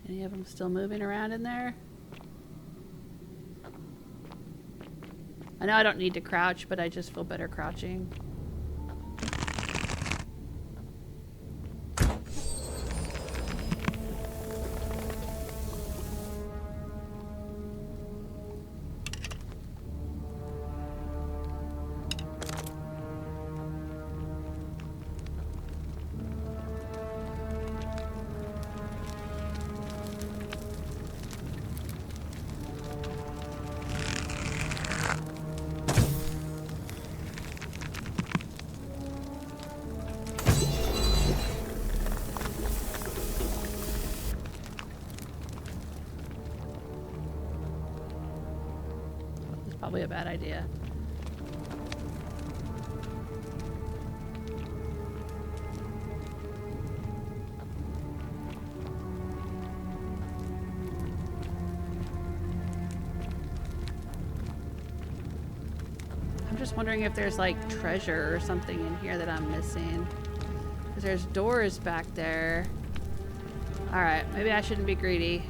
Any of them still moving around in there? I know I don't need to crouch, but I just feel better crouching. Probably a bad idea. I'm just wondering if there's like treasure or something in here that I'm missing. Because there's doors back there. Alright, maybe I shouldn't be greedy.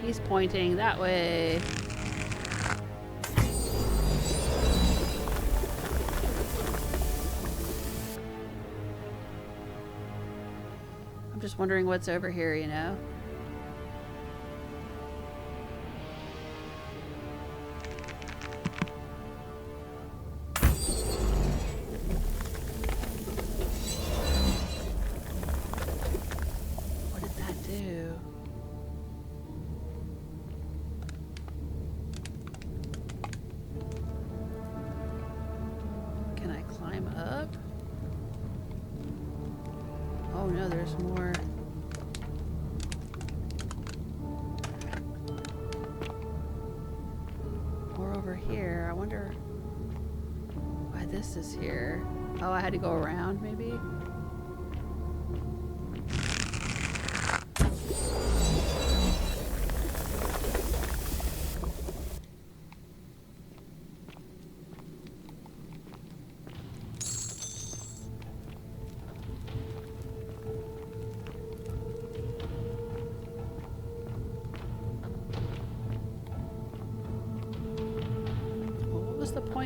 He's pointing that way. I'm just wondering what's over here, you know? What did that do? Can I climb up? Oh no, there's more. More over here. I wonder why this is here. Oh, I had to go around, maybe?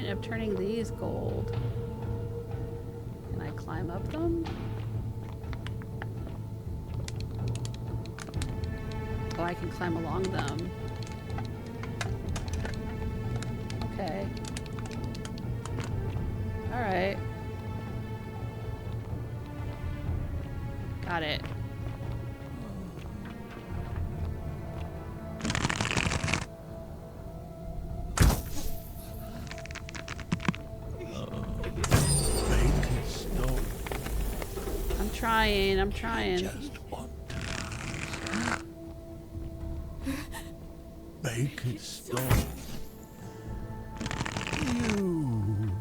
Of turning these gold. Can I climb up them? Oh, I can climb along them. Okay. Alright. Got it. I'm trying. Just want to make it stop. You.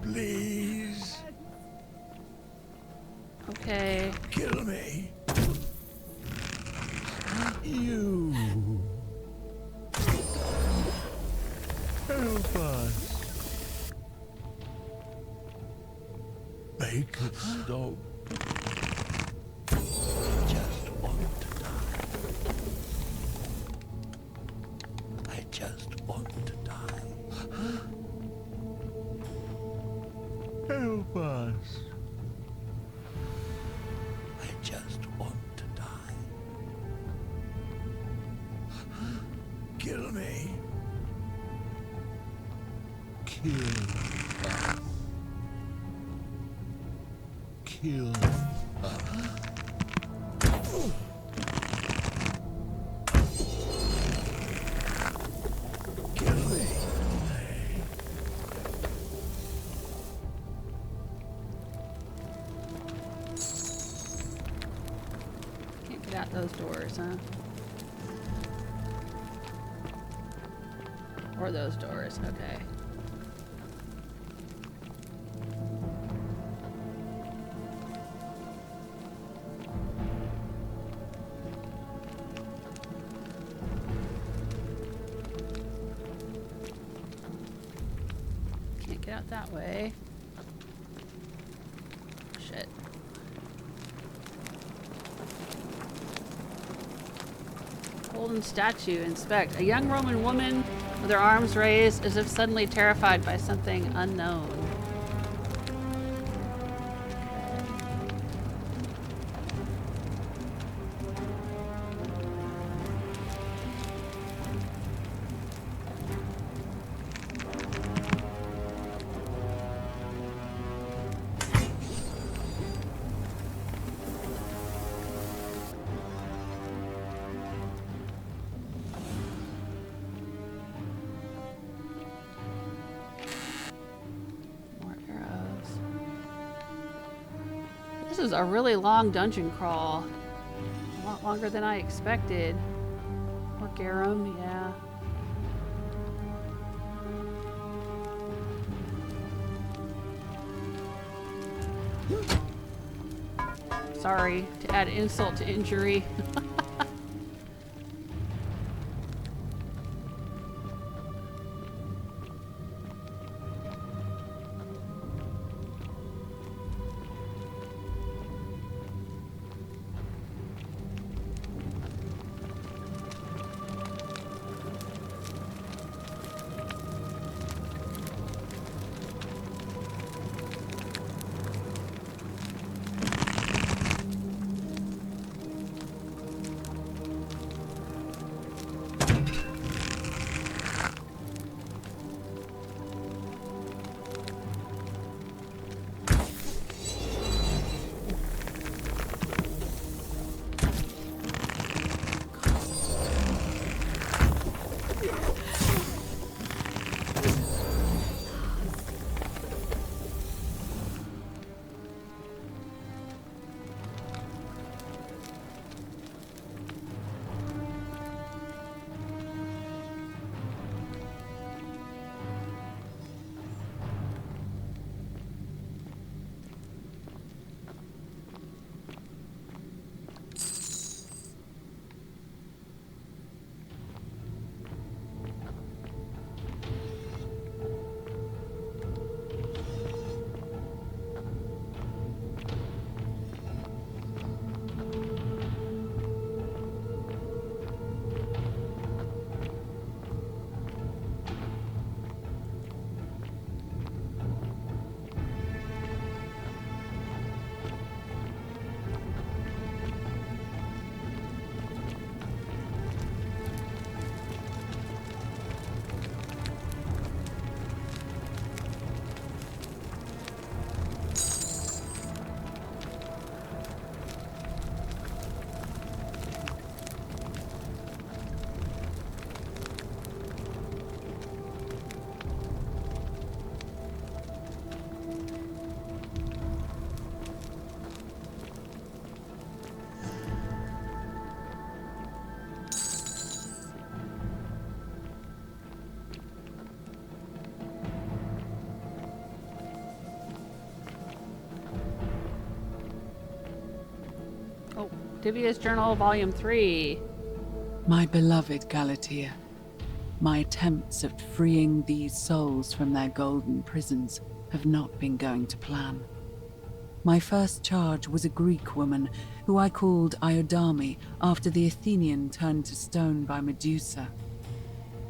Please. Okay. Kill me. You. Help us. Make it stop. I just want to die. I just want to die. Help us. I just want to die. Kill me. Kill us. Kill us. Kill me. Can't get out those doors, huh? Or those doors, okay. Get out that way. Shit. Golden statue. Inspect. A young Roman woman with her arms raised as if suddenly terrified by something unknown. This is a really long dungeon crawl. A lot longer than I expected. Or Garum, yeah. Sorry to add insult to injury. Divia's Journal, Volume 3. My beloved Galatea, my attempts at freeing these souls from their golden prisons have not been going to plan. My first charge was a Greek woman who I called Iodame after the Athenian turned to stone by Medusa.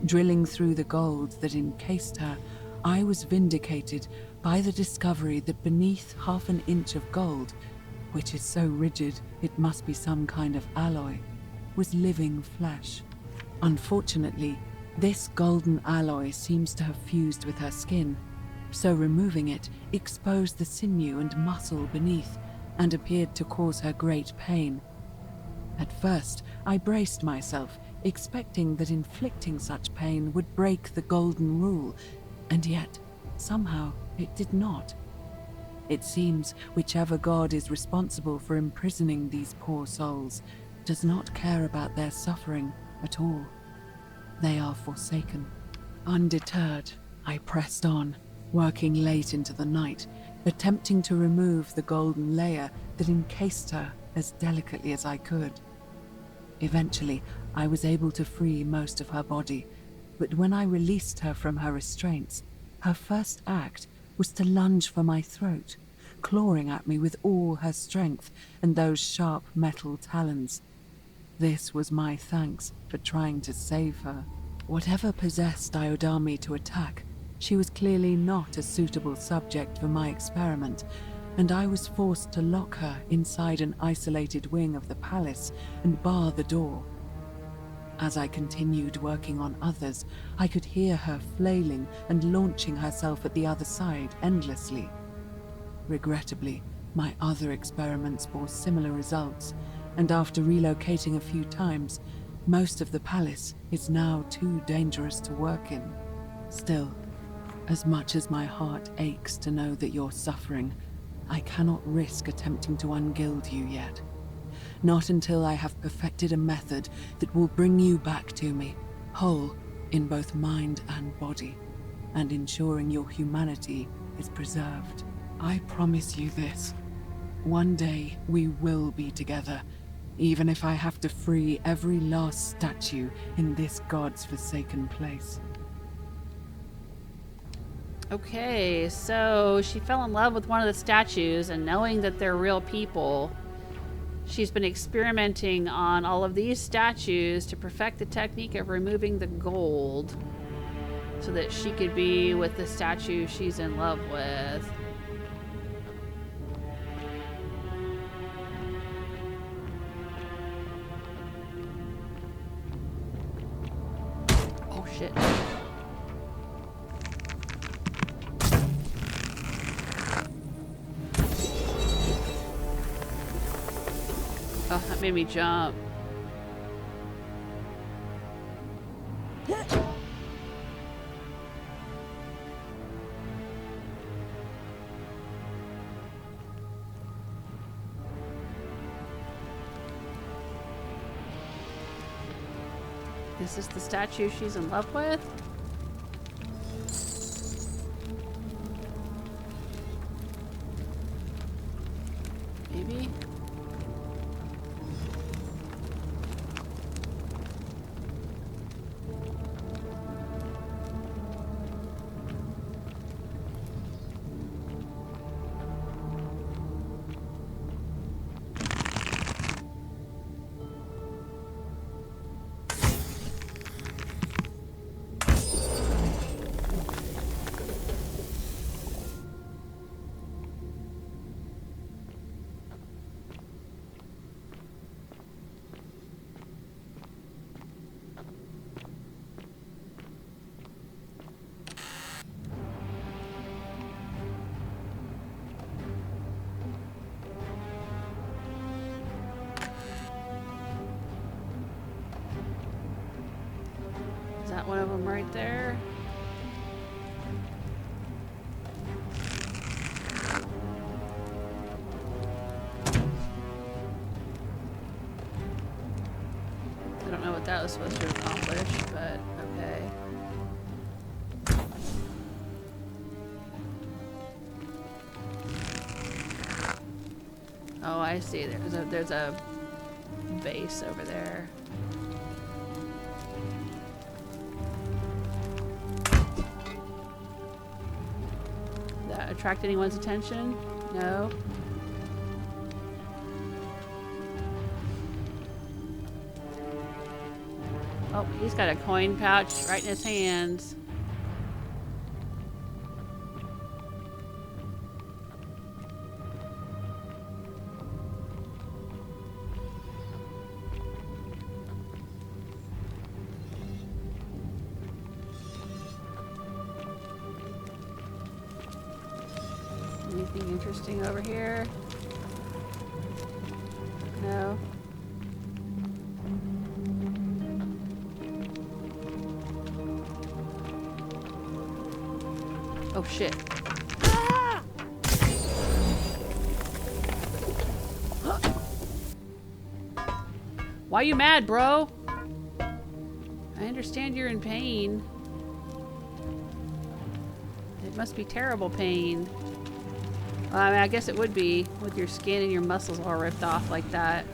Drilling through the gold that encased her, I was vindicated by the discovery that beneath half an inch of gold, which is so rigid it must be some kind of alloy, was living flesh. Unfortunately, this golden alloy seems to have fused with her skin, so removing it exposed the sinew and muscle beneath and appeared to cause her great pain. At first, I braced myself, expecting that inflicting such pain would break the golden rule, and yet, somehow, it did not. It seems whichever god is responsible for imprisoning these poor souls does not care about their suffering at all. They are forsaken. Undeterred, I pressed on, working late into the night, attempting to remove the golden layer that encased her as delicately as I could. Eventually, I was able to free most of her body, but when I released her from her restraints, her first act was to lunge for my throat, clawing at me with all her strength and those sharp metal talons. This was my thanks for trying to save her. Whatever possessed Iodame to attack, she was clearly not a suitable subject for my experiment, and I was forced to lock her inside an isolated wing of the palace and bar the door. As I continued working on others, I could hear her flailing and launching herself at the other side endlessly. Regrettably, my other experiments bore similar results, and after relocating a few times, most of the palace is now too dangerous to work in. Still, as much as my heart aches to know that you're suffering, I cannot risk attempting to ungild you yet. Not until I have perfected a method that will bring you back to me, whole in both mind and body, and ensuring your humanity is preserved. I promise you this. One day we will be together, even if I have to free every last statue in this god's forsaken place. Okay, so she fell in love with one of the statues, and knowing that they're real people, she's been experimenting on all of these statues to perfect the technique of removing the gold so that she could be with the statue she's in love with. Oh shit. Oh, that made me jump. Is this the statue she's in love with? Maybe? Is that one of them right there? I don't know what that was supposed to accomplish, but okay. Oh, I see. There's a base over there. That attract anyone's attention? No. Oh, he's got a coin pouch right in his hands. Anything interesting over here? No. Oh shit. Ah! Why are you mad, bro? I understand you're in pain. It must be terrible pain. I mean, I guess it would be with your skin and your muscles all ripped off like that.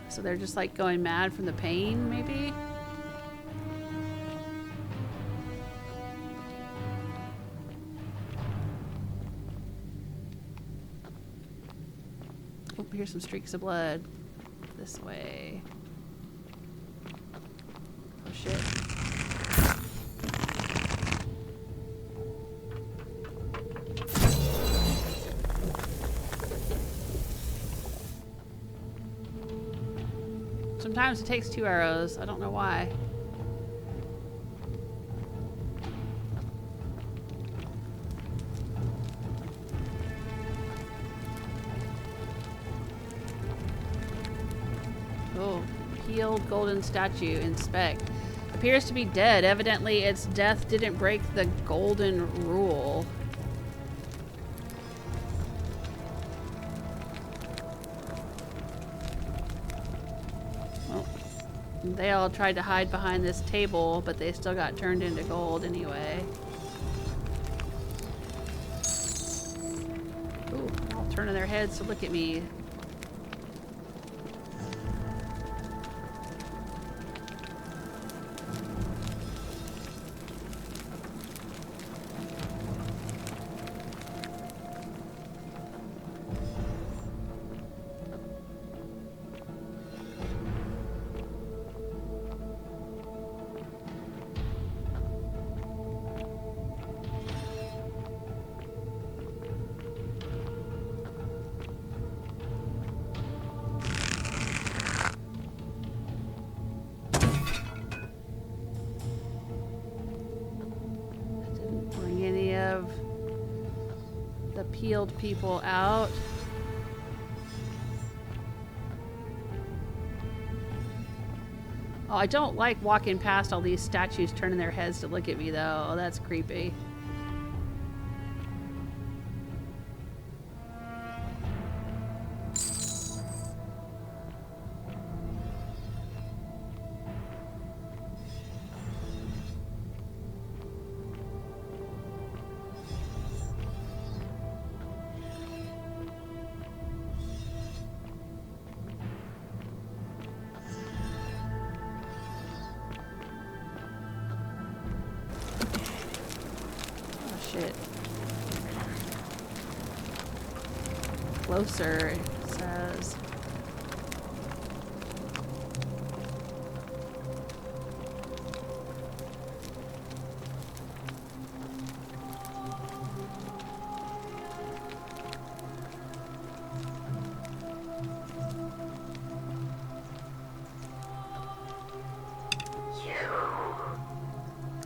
So they're just like going mad from the pain, maybe? Oh, here's some streaks of blood. This way. Oh shit. Sometimes it takes 2 arrows. I don't know why. Oh, peeled golden statue. Inspect. Appears to be dead. Evidently, its death didn't break the golden rule. They all tried to hide behind this table, but they still got turned into gold anyway. Ooh, they're all turning their heads to look at me. Peeled people out. Oh, I don't like walking past all these statues turning their heads to look at me though. Oh, that's creepy. Shit. Closer, it says.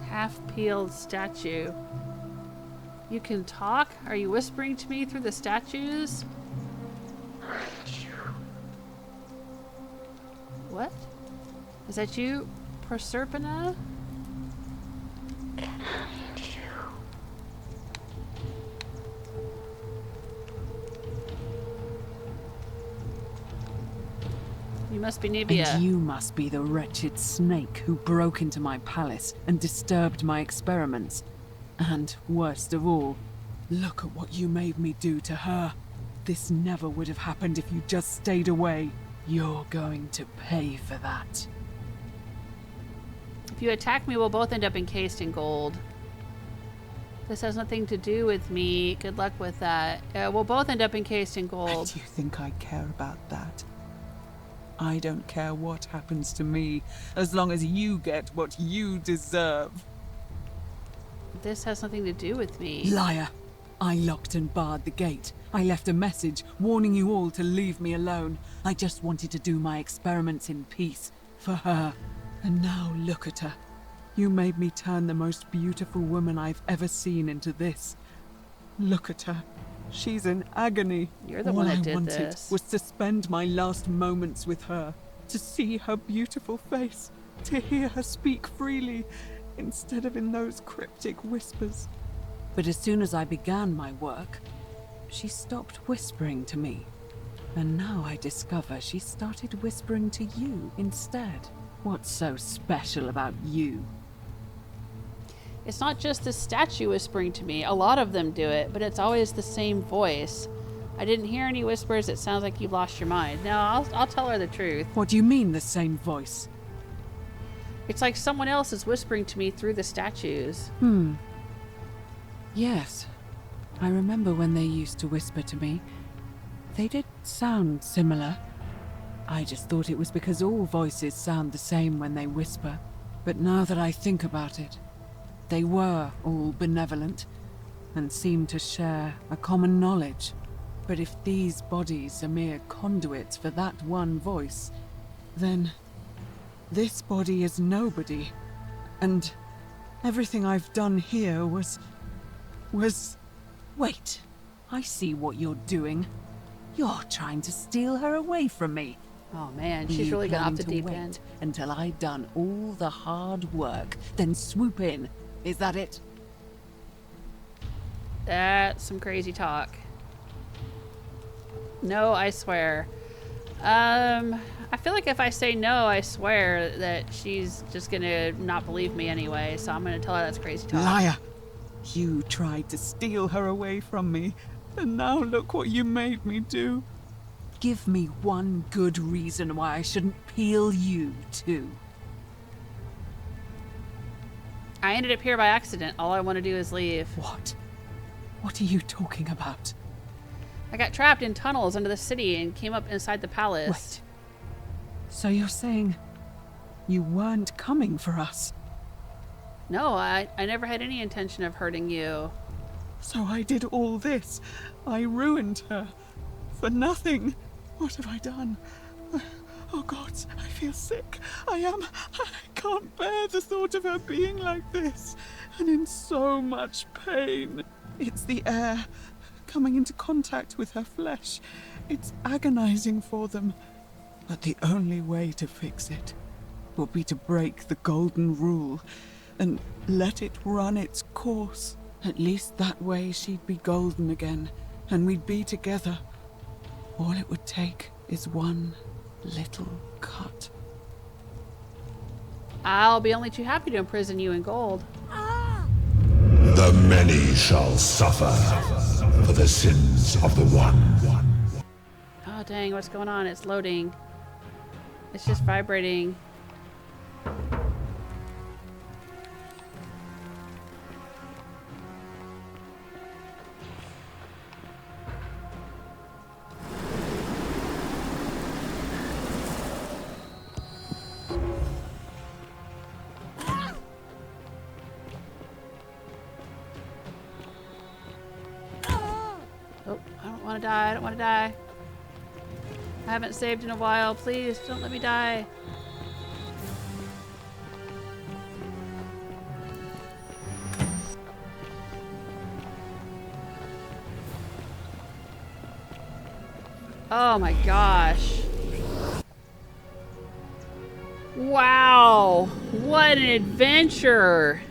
Half-peeled statue. You can talk? Are you whispering to me through the statues? What? Is that you, Proserpina? You must be Naevia. And you must be the wretched snake who broke into my palace and disturbed my experiments. And, worst of all, look at what you made me do to her. This never would have happened if you just stayed away. You're going to pay for that. If you attack me, we'll both end up encased in gold. This has nothing to do with me. Good luck with that. We'll both end up encased in gold. Do you think I care about that? I don't care what happens to me, as long as you get what you deserve. This has nothing to do with me. Liar! I locked and barred the gate. I left a message warning you all to leave me alone. I just wanted to do my experiments in peace, for her. And now look at her. You made me turn the most beautiful woman I've ever seen into this. Look at her. She's in agony. You're the one that did All I wanted this. was to spend my last moments with her, to see her beautiful face, to hear her speak freely, instead of in those cryptic whispers. But as soon as I began my work, she stopped whispering to me. And now I discover she started whispering to you instead. What's so special about you? It's not just the statue whispering to me. A lot of them do it, but it's always the same voice. I didn't hear any whispers. It sounds like you've lost your mind. No, I'll tell her the truth. What do you mean, the same voice? It's like someone else is whispering to me through the statues. Yes. I remember when they used to whisper to me. They did sound similar. I just thought it was because all voices sound the same when they whisper. But now that I think about it, they were all benevolent and seemed to share a common knowledge. But if these bodies are mere conduits for that one voice, then this body is nobody. And everything I've done here was... Wait, I see what you're doing. You're trying to steal her away from me. Oh man, she's really gone off the deep wait end. until I've done all the hard work, then swoop in. Is that it? That's some crazy talk. No, I swear. I feel like if I say no, I swear that she's just gonna not believe me anyway, so I'm gonna tell her that's crazy talk. Liar! You tried to steal her away from me, and now look what you made me do. Give me one good reason why I shouldn't peel you too. I ended up here by accident. All I want to do is leave. What? What are you talking about? I got trapped in tunnels under the city and came up inside the palace. Wait. So you're saying you weren't coming for us? No, I never had any intention of hurting you. So I did all this. I ruined her. For nothing. What have I done? Oh God, I feel sick. I can't bear the thought of her being like this. And in so much pain. It's the air. Coming into contact with her flesh. It's agonizing for them. But the only way to fix it will be to break the golden rule and let it run its course. At least that way she'd be golden again, and we'd be together. All it would take is one little cut. I'll be only too happy to imprison you in gold. The many shall suffer for the sins of the one. Oh dang, what's going on? It's loading. It's just vibrating. Oh, I don't want to die. I don't want to die. I haven't saved in a while. Please, don't let me die. Oh my gosh. Wow. What an adventure.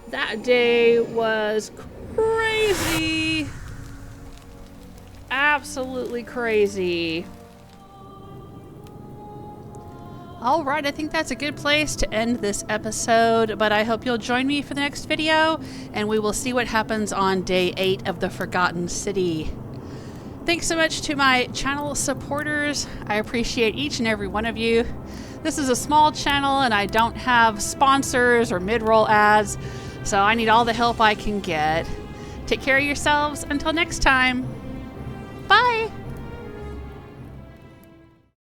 That day was crazy. Absolutely crazy. All right, I think that's a good place to end this episode, but I hope you'll join me for the next video, and we will see what happens on day 8 of the Forgotten City. Thanks so much to my channel supporters. I appreciate each and every one of you. This is a small channel, and I don't have sponsors or mid-roll ads, so I need all the help I can get. Take care of yourselves. Until next time. Bye!